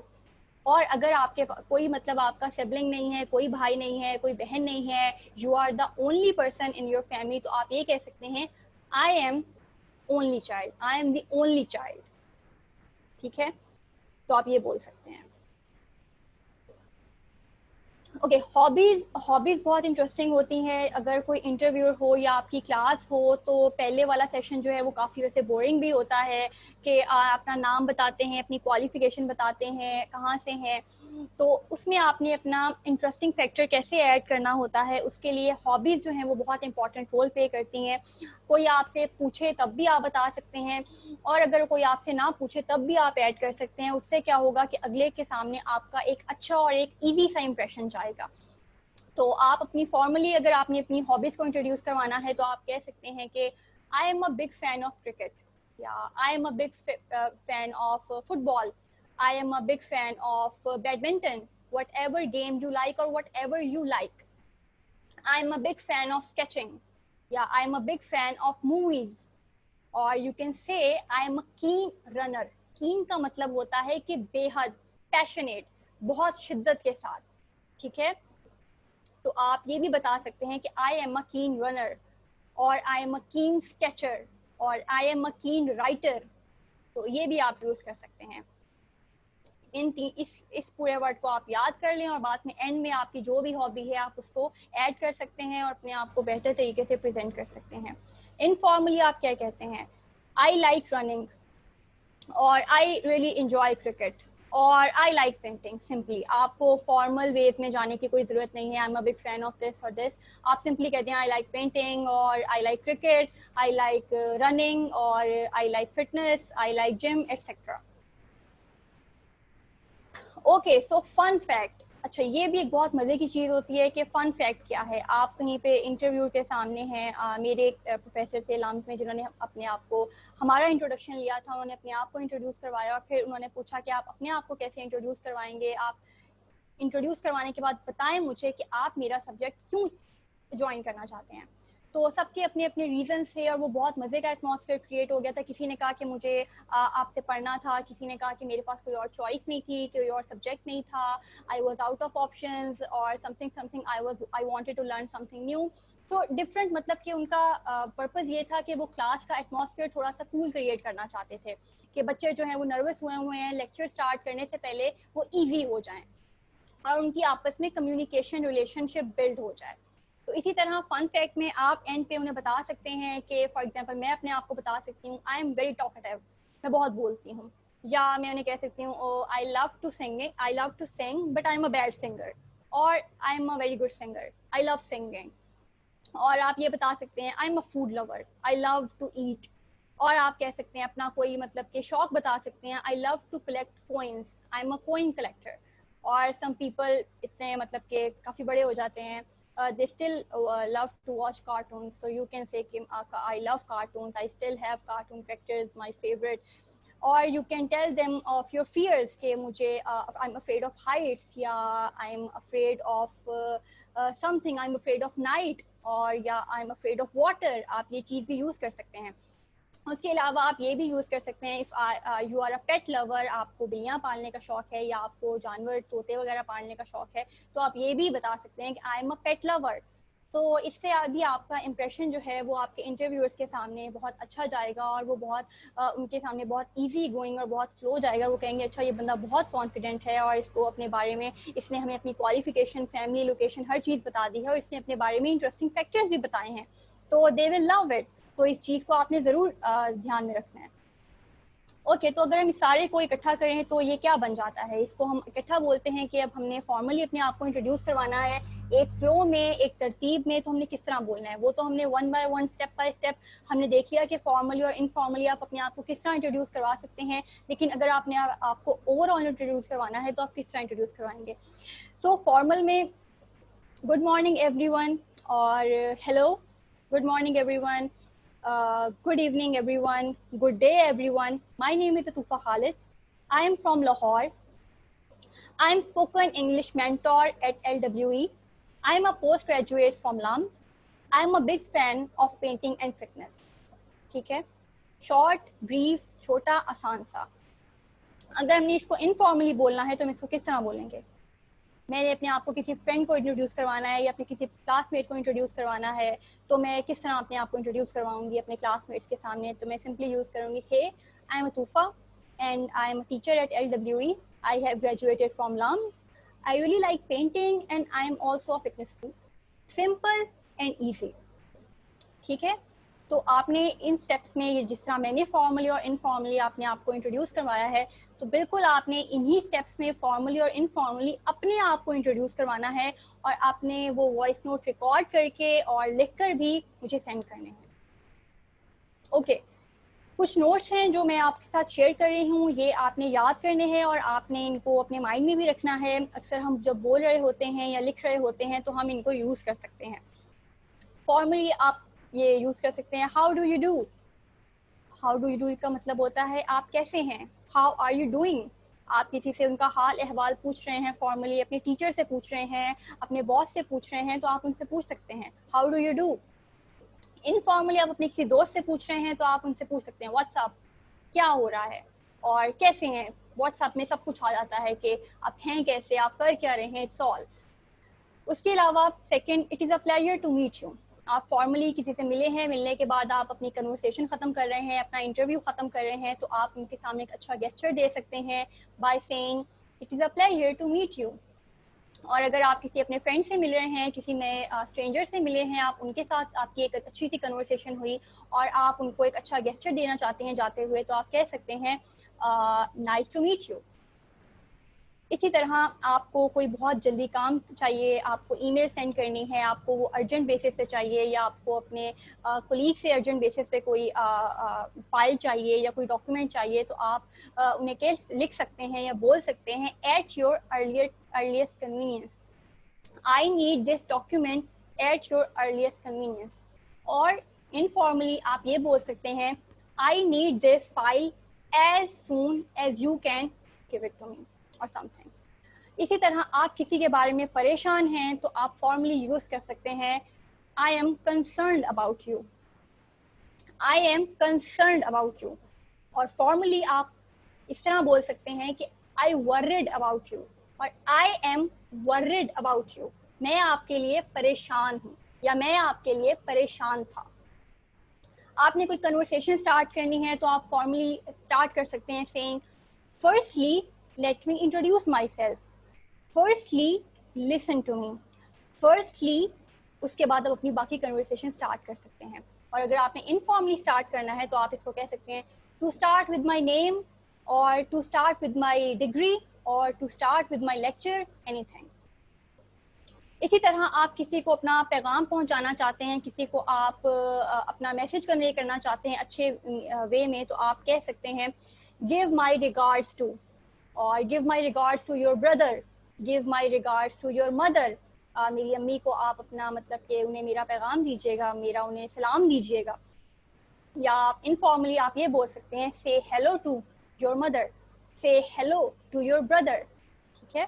और अगर आपके कोई मतलब आपका सिबलिंग नहीं है, कोई भाई नहीं है, कोई बहन नहीं है, you are the only person in your family, तो आप ये कह सकते हैं I am only child, I am the only child. ठीक है, तो आप ये बोल सकते हैं। ओके, हॉबीज, हॉबीज बहुत इंटरेस्टिंग होती हैं। अगर कोई इंटरव्यू हो या आपकी क्लास हो, तो पहले वाला सेशन जो है वो काफ़ी वैसे बोरिंग भी होता है कि अपना नाम बताते हैं, अपनी क्वालिफिकेशन बताते हैं, कहाँ से हैं, तो उसमें आपने अपना इंटरेस्टिंग फैक्टर कैसे ऐड करना होता है, उसके लिए हॉबीज़ जो हैं वो बहुत इंपॉर्टेंट रोल प्ले करती हैं। कोई आपसे पूछे तब भी आप बता सकते हैं, और अगर कोई आपसे ना पूछे तब भी आप ऐड कर सकते हैं। उससे क्या होगा कि अगले के सामने आपका एक अच्छा और एक ईजी सा इंप्रेशन जाएगा। तो आप अपनी फॉर्मली अगर आपने अपनी हॉबीज को इंट्रोड्यूस करवाना है, तो आप कह सकते हैं कि I am a big fan of cricket, या I am a big fan of football, I am a big fan of badminton, whatever game you like और whatever you like, I am a big fan of sketching, या I am a big fan of movies, और you can say I am अ कीन रनर। कीन का मतलब होता है कि बेहद, पैशनेट, बहुत शिद्दत के साथ। ठीक है, तो आप ये भी बता सकते हैं कि आई एम अ कीन रनर, और आई एम अ कीन स्केचर, और आई एम अ कीन राइटर। तो ये भी आप यूज कर सकते हैं। इस पूरे वर्ड को आप याद कर लें, और बाद में एंड में आपकी जो भी हॉबी है आप उसको ऐड कर सकते हैं और अपने आप को बेहतर तरीके से प्रेजेंट कर सकते हैं। इनफॉर्मली आप क्या कहते हैं? आई लाइक रनिंग, और आई रियली इंजॉय क्रिकेट, और आई लाइक पेंटिंग। सिंपली आपको फॉर्मल वेज में जाने की कोई जरूरत नहीं है, I am a big fan of this और दिस। आप सिंपली कहते हैं आई लाइक पेंटिंग, और I like cricket, I like running, और I like fitness, I like gym, etcetera. Okay, so fun fact. अच्छा, ये भी एक बहुत मजे की चीज होती है कि फन फैक्ट क्या है। आप कहीं पे इंटरव्यू के सामने हैं, मेरे प्रोफेसर थे लाम्स में, जिन्होंने अपने आप को, हमारा इंट्रोडक्शन लिया था, उन्होंने अपने आप को इंट्रोड्यूस करवाया, और फिर उन्होंने पूछा कि आप अपने आप को कैसे इंट्रोड्यूस करवाएंगे। आप इंट्रोड्यूस करवाने के बाद बताएं मुझे कि आप मेरा सब्जेक्ट क्यों ज्वाइन करना चाहते हैं। तो सबके अपने अपने रीजन थे, और वो बहुत मजे का एटमॉस्फेयर क्रिएट हो गया था। किसी ने कहा कि मुझे आपसे पढ़ना था, किसी ने कहा कि मेरे पास कोई और चॉइस नहीं थी, कोई और सब्जेक्ट नहीं था, I was out of options, और something something, I wanted to learn something new. तो डिफरेंट, मतलब कि उनका पर्पज ये था कि वो क्लास का एटमॉस्फेयर थोड़ा सा कूल क्रिएट करना चाहते थे, कि बच्चे जो हैं वो नर्वस हुए हैं, लेक्चर स्टार्ट करने से पहले वो ईजी हो जाएं, और उनकी आपस में कम्युनिकेशन रिलेशनशिप बिल्ड हो जाए। तो इसी तरह फन फैक्ट में आप एंड पे उन्हें बता सकते हैं कि फॉर एग्जांपल मैं अपने आप को बता सकती हूँ आई एम वेरी टॉकेटिव, मैं बहुत बोलती हूँ, या मैं उन्हें कह सकती हूँ I love to sing, I love to sing but I am a bad singer, और I am a very good singer, I love singing. और आप ये बता सकते हैं I am a food lover, I love to eat. और आप कह सकते हैं अपना कोई मतलब के शौक बता सकते हैं, I love to collect coins, I am a coin collector. और सम पीपल इतने मतलब के काफ़ी बड़े हो जाते हैं, they still love to watch cartoons, so you can say कि I love cartoons, I still have cartoon characters my favorite. or you can tell them of your fears कि मुझे I'm afraid of heights, या I'm afraid of something, I'm afraid of night, और या I'm afraid of water। आप ये चीज़ भी यूज़ कर सकते हैं। उसके अलावा आप ये भी यूज़ कर सकते हैं, if you are a pet lover, आपको बिल्लियाँ पालने का शौक है या आपको जानवर तोते वगैरह पालने का शौक है, तो आप ये भी बता सकते हैं कि I am a pet lover. तो इससे अभी आपका इंप्रेशन जो है वो आपके इंटरव्यूअर्स के सामने बहुत अच्छा जाएगा और वो बहुत उनके सामने बहुत इजी गोइंग और बहुत फ्लो जाएगा। वो कहेंगे अच्छा ये बंदा बहुत कॉन्फिडेंट है और इसको अपने बारे में, इसने हमें अपनी क्वालिफिकेशन, फैमिली, लोकेशन, हर चीज़ बता दी है और इसने अपने बारे में इंटरेस्टिंग फैक्टर्स भी बताए हैं, तो दे विल लव इट। तो इस चीज़ को आपने ज़रूर ध्यान में रखना है। ओके, तो अगर हम इस सारे को इकट्ठा करें तो ये क्या बन जाता है, इसको हम इकट्ठा बोलते हैं कि अब हमने फॉर्मली अपने आप को इंट्रोड्यूस करवाना है एक फ्लो में, एक तरतीब में। तो हमने किस तरह बोलना है वो तो हमने one by one, step by step हमने देख लिया कि फॉर्मली और इनफॉर्मली आप अपने आप को किस तरह इंट्रोड्यूस करवा सकते हैं। लेकिन अगर आपने आपको ओवरऑल इंट्रोड्यूस करवाना है तो आप किस तरह इंट्रोड्यूस करवाएंगे। तो फॉर्मल में गुड मॉर्निंग एवरीवन, और hello, good morning everyone, good evening everyone, good day everyone. My name is Atufa Khalid. I am from Lahore. I am spoken English mentor at LWE. I am a postgraduate from LUMS. I am a big fan of painting and fitness. ठीक है, शॉर्ट, ब्रीफ, छोटा, आसान सा। अगर हमने इसको इनफॉर्मली बोलना है तो हम इसको किस तरह बोलेंगे। मैंने अपने आप को किसी फ्रेंड को इंट्रोड्यूस करवाना है या अपने किसी क्लासमेट को इंट्रोड्यूस करवाना है, तो मैं किस तरह अपने आप को इंट्रोड्यूस करवाऊंगी अपने क्लासमेट्स के सामने। तो मैं सिंपली यूज़ करूंगी, hey I am Atufa and I am a teacher at LWE. I have graduated from LUMS. I really like painting and I am also a fitness freak. Simple and easy. ठीक है, तो आपने इन स्टेप्स में, ये जिस तरह मैंने फॉर्मली और इनफॉर्मली आपने आपको इंट्रोड्यूस करवाया है, तो बिल्कुल आपने इन्हीं स्टेप्स में फॉर्मली और इनफॉर्मली अपने आप को इंट्रोड्यूस करवाना है और आपने वो वॉइस नोट रिकॉर्ड करके और लिखकर भी मुझे सेंड करने हैं। ओके, कुछ नोट्स हैं जो मैं आपके साथ शेयर कर रही हूँ, ये आपने याद करने हैं और आपने इनको अपने माइंड में भी रखना है। अक्सर हम जब बोल रहे होते हैं या लिख रहे होते हैं तो हम इनको यूज़ कर सकते हैं। फॉर्मली आप ये यूज़ कर सकते हैं, how do you do. How do you do का मतलब होता है आप कैसे हैं। हाउ आर यू डूइंग, आप किसी से उनका हाल अहवाल पूछ रहे हैं, फॉर्मली अपने टीचर से पूछ रहे हैं, अपने बॉस से पूछ रहे हैं, तो आप उनसे पूछ सकते हैं how do you do. Informally आप अपने किसी दोस्त से पूछ रहे हैं तो आप उनसे पूछ सकते हैं व्हाट्सअप, क्या हो रहा है और कैसे हैं। व्हाट्सअप में सब कुछ आ जाता है कि आप हैं कैसे, आप कर क्या रहे हैं, इट्स ऑल। उसके अलावा second, it is a pleasure to meet you. आप फॉर्मली किसी से मिले हैं, मिलने के बाद आप अपनी कन्वर्सेशन ख़त्म कर रहे हैं, अपना इंटरव्यू ख़त्म कर रहे हैं, तो आप उनके सामने एक अच्छा गेस्चर दे सकते हैं by saying it is a pleasure to meet you. और अगर आप किसी अपने फ्रेंड से मिल रहे हैं, किसी नए स्ट्रेंजर से मिले हैं, आप उनके साथ आपकी एक अच्छी सी कन्वर्सेशन हुई और आप उनको एक अच्छा गेस्चर देना चाहते हैं जाते हुए, तो आप कह सकते हैं नाइस टू मीट यू। इसी तरह आपको कोई बहुत जल्दी काम चाहिए, आपको ईमेल सेंड करनी है, आपको वो अर्जेंट बेसिस पे चाहिए, या आपको अपने कोलीग से अर्जेंट बेसिस पे कोई फाइल चाहिए या कोई डॉक्यूमेंट चाहिए, तो आप उन्हें क्या लिख सकते हैं या बोल सकते हैं at your earliest convenience. I need this document at your earliest convenience. और इनफॉर्मली आप ये बोल सकते हैं I need this file as soon as you can give it to me और समथिंग। इसी तरह आप किसी के बारे में परेशान हैं तो आप फॉर्मली यूज कर सकते हैं I M concerned about you, I am concerned about you. और फॉर्मली आप इस तरह बोल सकते हैं कि आई वर्रिड अबाउट यू और आई एम वर्रिड अबाउट यू, मैं आपके लिए परेशान हूँ या मैं आपके लिए परेशान था। आपने कोई कन्वर्सेशन स्टार्ट करनी है तो आप फॉर्मली स्टार्ट कर सकते हैं saying firstly let me introduce myself, firstly listen to me, firstly, उसके बाद आप अपनी बाकी कन्वर्सेशन स्टार्ट कर सकते हैं। और अगर आपने इनफॉर्मली स्टार्ट करना है तो आप इसको कह सकते हैं to start with my name और to start with my degree और to start with my lecture, anything. इसी तरह आप किसी को अपना पैगाम पहुंचाना चाहते हैं, किसी को आप अपना मैसेज कन्वे करना चाहते हैं अच्छे वे में, तो आप कह सकते हैं गिव माई रिगार्ड्स टू, और give my regards to your brother, give my regards to your mother. मेरी अम्मी को आप अपना मतलब कि उन्हें मेरा पैगाम दीजिएगा, मेरा उन्हें सलाम दीजिएगा। या इनफॉर्मली आप ये बोल सकते हैं से हेलो टू योर मदर, से हेलो टू योर ब्रदर। ठीक है,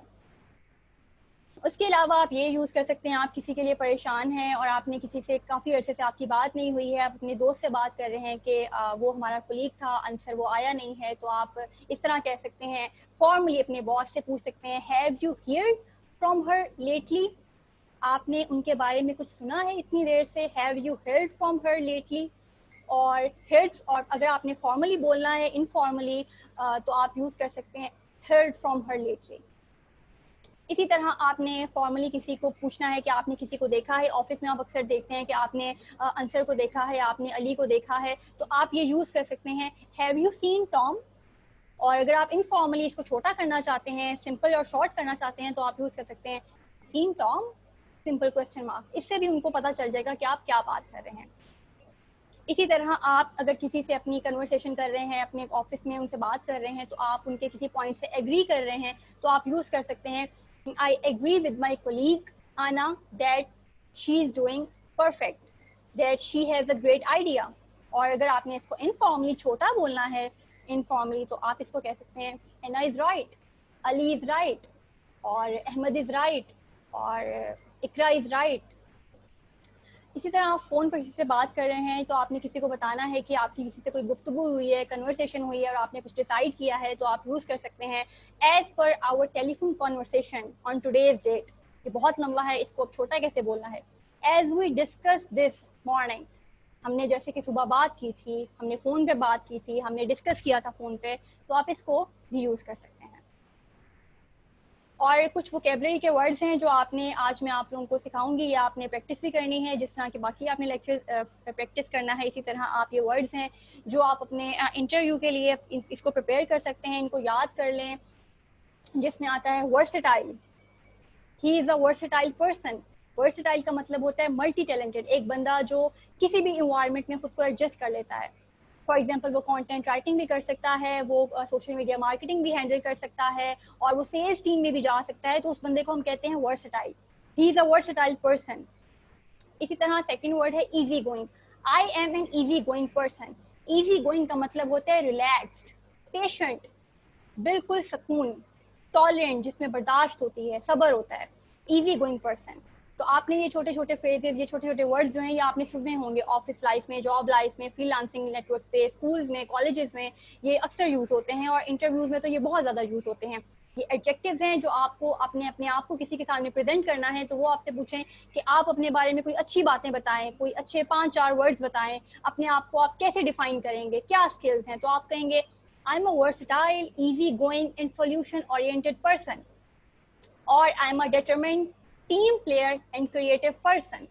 उसके अलावा आप ये यूज़ कर सकते हैं, आप किसी के लिए परेशान हैं और आपने किसी से काफ़ी अरसे से आपकी बात नहीं हुई है, आप अपने दोस्त से बात कर रहे हैं कि वो हमारा कोलीग था, आंसर वो आया नहीं है, तो आप इस तरह कह सकते हैं, फॉर्मली अपने बॉस से पूछ सकते हैं, have you heard from her lately? आपने उनके बारे में कुछ सुना है इतनी देर से? Have you heard from her lately? और हर्ड, और अगर आपने फॉर्मली बोलना है इनफॉर्मली तो आप यूज़ कर सकते हैं हर्ड फ्रॉम हर लेटली। इसी तरह आपने फॉर्मली किसी को पूछना है कि आपने किसी को देखा है, ऑफिस में आप अक्सर देखते हैं कि आपने अंसर को देखा है, आपने अली को देखा है, तो आप ये यूज़ कर सकते हैं, हैव यू सीन टॉम? और अगर आप इनफॉर्मली इसको छोटा करना चाहते हैं, सिंपल और शॉर्ट करना चाहते हैं, तो आप यूज़ कर सकते हैं सीन टॉम सिंपल क्वेश्चन मार्क। इससे भी उनको पता चल जाएगा कि आप क्या बात कर रहे हैं। इसी तरह आप अगर किसी से अपनी कन्वर्सेशन कर रहे हैं, अपने ऑफिस में उनसे बात कर रहे हैं, तो आप उनके किसी पॉइंट से एग्री कर रहे हैं, तो आप यूज़ कर सकते हैं, I agree with my colleague Anna that she is doing perfect, that she has a great idea. और अगर आपने इसको इनफॉर्मली छोटा बोलना है इनफॉर्मली, तो आप इसको कह सकते हैं, Anna is right, Ali is right, और अहमद इज़ राइट, और इकरा इज़ राइट। इसी तरह आप फ़ोन पर किसी से बात कर रहे हैं, तो आपने किसी को बताना है कि आपकी किसी से कोई गुफ्तगू हुई है, कन्वर्सेशन हुई है और आपने कुछ डिसाइड किया है, तो आप यूज़ कर सकते हैं, as per our telephone conversation on today's date. ये बहुत लंबा है, इसको अब छोटा कैसे बोलना है, as we discuss this morning. हमने जैसे कि सुबह बात की थी, हमने फ़ोन पे बात की थी, हमने डिस्कस किया था फ़ोन पे, तो आप इसको भी यूज़ कर सकते हैं। और कुछ वोकेबलरी के वर्ड्स हैं जो आपने आज मैं आप लोगों को सिखाऊंगी, या आपने प्रैक्टिस भी करनी है, जिस तरह के बाकी आपने लेक्चर प्रैक्टिस करना है, इसी तरह आप ये वर्ड्स हैं जो आप अपने इंटरव्यू के लिए इसको प्रिपेयर कर सकते हैं, इनको याद कर लें। जिसमें आता है versatile, he is a versatile person. Versatile का मतलब होता है मल्टी टैलेंटेड, एक बंदा जो किसी भी इन्वायरमेंट में खुद को एडजस्ट कर लेता है। फॉर एग्जाम्पल वो कंटेंट राइटिंग भी कर सकता है, वो सोशल मीडिया मार्केटिंग भी हैंडल कर सकता है, और वो सेल्स टीम में भी जा सकता है, तो उस बंदे को हम कहते हैं versatile, he is a versatile person. इसी तरह सेकेंड वर्ड है easy going, I am an easy going person. Easy going का मतलब होता है रिलैक्स्ड, पेशेंट, बिल्कुल सुकून, टॉलरेंट जिसमें बर्दाश्त होती है, सब्र होता है, इजी गोइंग पर्सन। तो आपने ये छोटे छोटे फ्रेजेस, ये छोटे छोटे वर्ड्स जो हैं, ये आपने सुने होंगे ऑफिस लाइफ में, जॉब लाइफ में, फ्रीलांसिंग नेटवर्क पे, स्कूल्स में, कॉलेजेस में ये अक्सर यूज होते हैं, और इंटरव्यूज में तो ये बहुत ज़्यादा यूज होते हैं। ये एडजेक्टिव्स हैं जो आपको अपने अपने आप को किसी के सामने प्रेजेंट करना है, तो वो आपसे पूछें कि आप अपने बारे में कोई अच्छी बातें बताएं, कोई अच्छे 5-4 वर्ड्स बताएं, अपने आप को आप कैसे डिफाइन करेंगे, क्या स्किल्स हैं, तो आप कहेंगे I'm a versatile, easygoing and solution-oriented person. Or I'm a determined team player and creative person.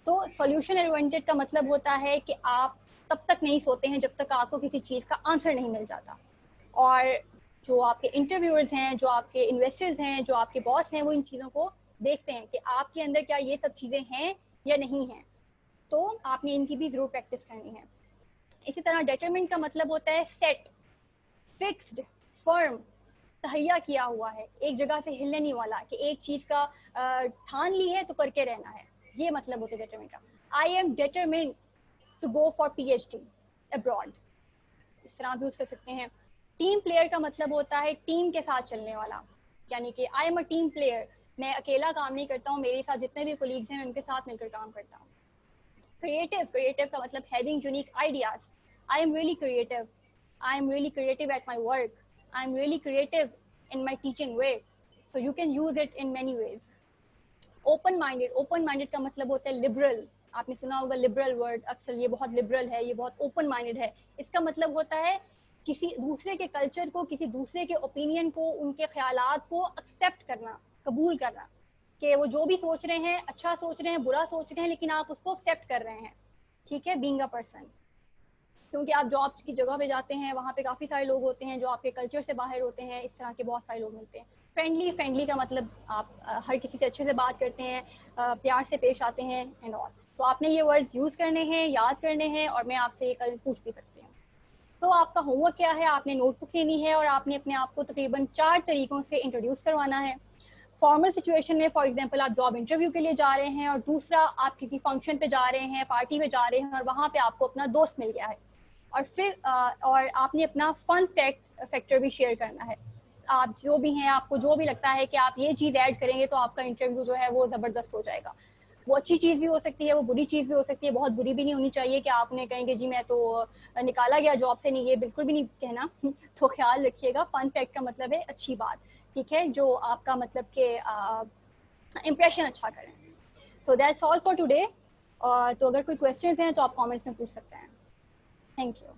तो solution oriented का मतलब होता है कि आप तब तक नहीं सोते हैं जब तक आपको किसी चीज़ का आंसर नहीं मिल जाता। और जो आपके इंटरव्यूअर्स हैं, जो आपके इन्वेस्टर्स हैं, जो आपके बॉस हैं, वो इन चीज़ों को देखते हैं कि आपके अंदर क्या ये सब चीज़ें हैं या नहीं हैं। तो आपने इनकी भी ज़रूर प्रैक्टिस करनी है। इसी तरह determined का मतलब होता है सेट, फिक्स्ड, फर्म, तहैया किया हुआ है, एक जगह से हिलने नहीं वाला, कि एक चीज का ठान ली है तो करके रहना है, ये मतलब होता है डिटरमिन का। I am determine to go for PhD abroad, इस तरह भी यूज कर सकते हैं। टीम प्लेयर का मतलब होता है टीम के साथ चलने वाला, यानी कि I am a team player, मैं अकेला काम नहीं करता हूँ, मेरे साथ जितने भी कोलीग्स हैं मैं उनके साथ मिलकर काम करता हूँ। क्रिएटिव, क्रिएटिव का मतलब having unique ideas, I am really creative, I am really creative at my work. I am really creative in my teaching way. So you can use it in many ways. Open minded, open minded का मतलब होता है liberal. आपने सुना होगा liberal word, अक्सर ये बहुत liberal है, ये बहुत open minded है। इसका मतलब होता है किसी दूसरे के कल्चर को, किसी दूसरे के ओपिनियन को, उनके ख्यालात को एक्सेप्ट करना, कबूल करना, कि वो जो भी सोच रहे हैं, अच्छा सोच रहे हैं, बुरा सोच रहे हैं, लेकिन आप उसको एक्सेप्ट कर रहे हैं। ठीक है, बीइंग अ पर्सन। क्योंकि आप जॉब की जगह पे जाते हैं, वहाँ पे काफ़ी सारे लोग होते हैं जो आपके कल्चर से बाहर होते हैं, इस तरह के बहुत सारे लोग मिलते हैं। फ्रेंडली, फ्रेंडली का मतलब आप हर किसी से अच्छे से बात करते हैं, प्यार से पेश आते हैं एंड ऑल। तो आपने ये वर्ड्स यूज़ करने हैं, याद करने हैं, और मैं आपसे ये कल पूछ भी सकती हूँ। तो आपका होमवर्क क्या है, आपने नोटबुक लेनी है और आपने अपने आप को तकरीबन 4 तरीकों से इंट्रोड्यूस करवाना है। फॉर्मल सिचुएशन में, फॉर एग्जांपल आप जॉब इंटरव्यू के लिए जा रहे हैं, और दूसरा आप किसी फंक्शन पे जा रहे हैं, पार्टी में जा रहे हैं, और वहाँ पे आपको अपना दोस्त मिल गया है, और फिर और आपने अपना फन फैक्टर भी शेयर करना है। आप जो भी हैं, आपको जो भी लगता है कि आप ये चीज़ ऐड करेंगे तो आपका इंटरव्यू जो है वो ज़बरदस्त हो जाएगा। वो अच्छी चीज़ भी हो सकती है, वो बुरी चीज़ भी हो सकती है, बहुत बुरी भी नहीं होनी चाहिए कि आप उन्हें कहेंगे जी मैं तो निकाला गया जॉब से, नहीं, ये बिल्कुल भी नहीं कहना। तो ख्याल रखिएगा, फन फैक्ट का मतलब है अच्छी बात, ठीक है, जो आपका मतलब के इम्प्रेशन अच्छा करें। So that's all for today. तो अगर कोई क्वेश्चंस हैं तो आप कमेंट्स में पूछ सकते हैं। Thank you.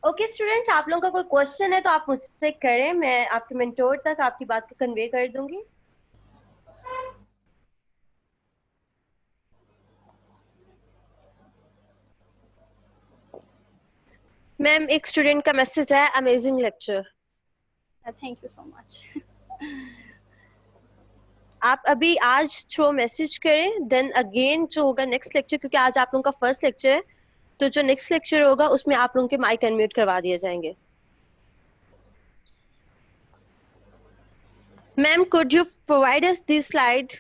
ओके स्टूडेंट्स, आप लोगों का कोई क्वेश्चन है तो आप मुझसे करें, मैं आपके मेंटोर तक आपकी बात को कन्वे कर दूंगी। मैम, एक स्टूडेंट का मैसेज है, amazing lecture. Thank you so much. आप अभी आज थ्रो मैसेज करें, देन अगेन जो होगा नेक्स्ट लेक्चर, क्योंकि आज आप लोगों का फर्स्ट लेक्चर है, तो जो नेक्स्ट लेक्चर होगा उसमें आप लोगों के माइक अनम्यूट करवा दिए जाएंगे। Ma'am, could you provide us this slide?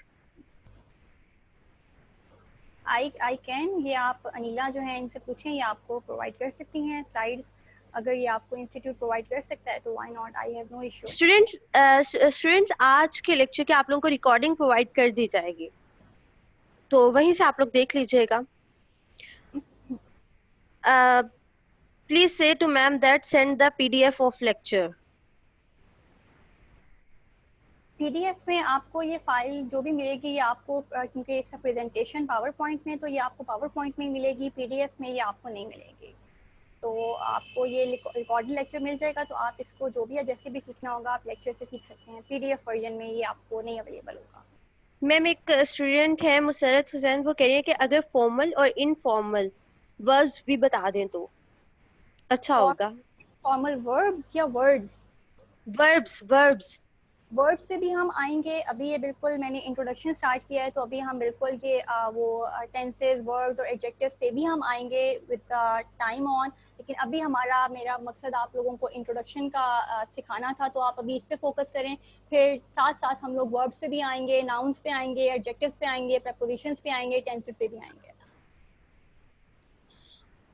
I can, ये आप अनिला जो है इनसे पूछें, ये आपको प्रोवाइड कर सकती हैं स्लाइड्स। अगर ये आपको इंस्टीट्यूट प्रोवाइड कर सकता है तो why not, I have no issue. Students आज के लेक्चर की आप लोगों को रिकॉर्डिंग प्रोवाइड कर दी जाएगी, तो वहीं से आप लोग देख लीजिएगा। Please say to ma'am that send the PDF of lecture. PDF में आपको ये फाइल जो भी मिलेगी ये आपको क्योंकि इसका प्रेजेंटेशन पावर पॉइंट में, तो ये आपको पावर पॉइंट में मिलेगी, पीडीएफ में ये आपको नहीं मिलेगी। तो आपको ये रिकॉर्डेड लेक्चर मिल जाएगा, तो आप इसको जो भी है जैसे भी सीखना होगा आप लेक्चर से सीख सकते हैं। पीडीएफ वर्जन में ये आपको नहीं अवेलेबल होगा। मैम, एक स्टूडेंट है मुसरत हुसैन, वो कह रही है कि अगर फॉर्मल और इनफॉर्मल वर्ब्स भी बता दें तो अच्छा होगा। फॉर्मल वर्ब्स या वर्ड्स? Verbs verbs. वर्ड्स पे भी हम आएंगे। अभी ये बिल्कुल मैंने इंट्रोडक्शन स्टार्ट किया है, तो अभी हम बिल्कुल ये वो टेंसेस, वर्ब्स और एडजेक्टिव्स पे भी हम आएंगे विद टाइम ऑन। लेकिन अभी मेरा मकसद आप लोगों को इंट्रोडक्शन का सिखाना था, तो आप अभी इस पे फोकस करें। फिर साथ साथ हम लोग वर्ब्स पे भी आएंगे, नाउन्स पे आएंगे, एडजेक्टिव्स पे आएंगे, प्रपोजिशंस पे आएंगे, टेंसेस पे भी आएंगे।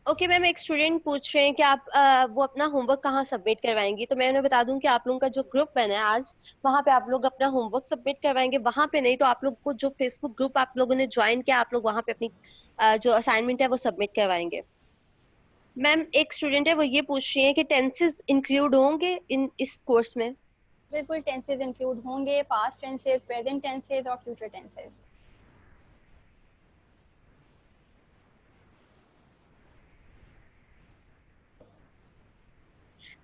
ओके मैम, एक स्टूडेंट पूछ रहे हैं कि आप वो अपना होमवर्क कहाँ सबमिट करवाएंगी, तो मैं उन्हें बता दूं कि आप लोगों का जो ग्रुप बना है आज, वहाँ पे आप लोग अपना होमवर्क सबमिट करवाएंगे। वहाँ पे नहीं तो आप लोग को जो फेसबुक ग्रुप आप लोगों ने ज्वाइन किया, आप लोग वहाँ पे अपनी जो असाइनमेंट है वो सबमिट करवाएंगे। मैम, एक स्टूडेंट है, वो ये पूछ रही है कि टेंसेस इंक्लूड होंगे इस कोर्स में? बिल्कुल टेंसेस इंक्लूड होंगे, पास्ट टेंसेस, प्रेजेंट टेंसेस और फ्यूचर टेंसेस।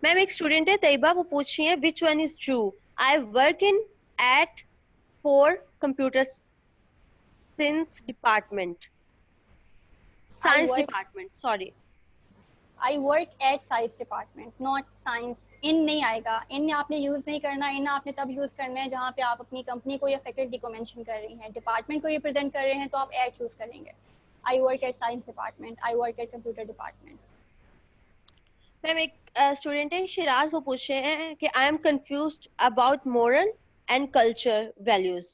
मैम, एक स्टूडेंट है तैयबा, वो पूछ रही है which one is true? I work in at for computer science department, science department, sorry. I work at science department, not science. In नहीं आएगा, इन आपने यूज नहीं करना। इन आपने तब यूज करना है जहाँ पे आप अपनी कंपनी को या फैकल्टी को मेंशन कर रही हैं। डिपार्टमेंट को रिप्रेजेंट कर रहे हैं तो आप एट यूज करेंगे। आई work at science department, I work eight computer department. Ma'am, एक स्टूडेंट है शिराज, वो पूछ रहे हैं कि I am confused about moral and culture values.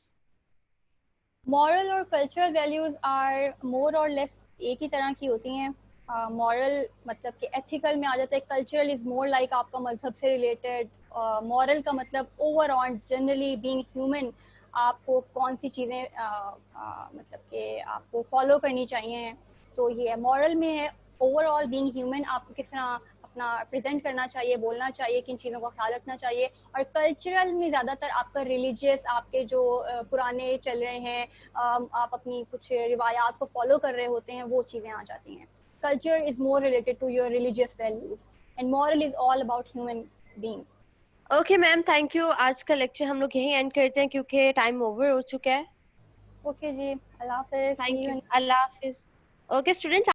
Moral और कल्चरल वैल्यूज आर मोर और लेस एक ही तरह की होती हैं। मॉरल मतलब कि एथिकल में आ जाता है, कल्चरल इज मोर लाइक आपका मजहब से रिलेटेड। मॉरल का मतलब ओवरऑल जनरली बीइंग ह्यूमन, आपको कौन सी चीज़ें मतलब कि आपको फॉलो करनी चाहिए। तो ये मॉरल में है ओवरऑल बीइंग ह्यूमन, आपको किस तरह अपना प्रेजेंट करना चाहिए, बोलना चाहिए, किन चीज़ों का ख्याल रखना चाहिए। और कल्चरल में ज़्यादातर आपका रिलीजियस, आपके जो पुराने चल रहे हैं, आप अपनी कुछ रिवायात को फॉलो कर रहे होते हैं, वो चीज़ें आ जाती हैं। Culture is more related to your religious values and moral is all about human being. Okay ma'am, thank you. आज का लेक्चर हम लोग यहीं एंड करते हैं क्योंकि टाइम ओवर हो चुका है। ओके जी, अल्लाह हाफिज़, सी थैंक यू यू, इन अल्लाह हाफिज। Okay students.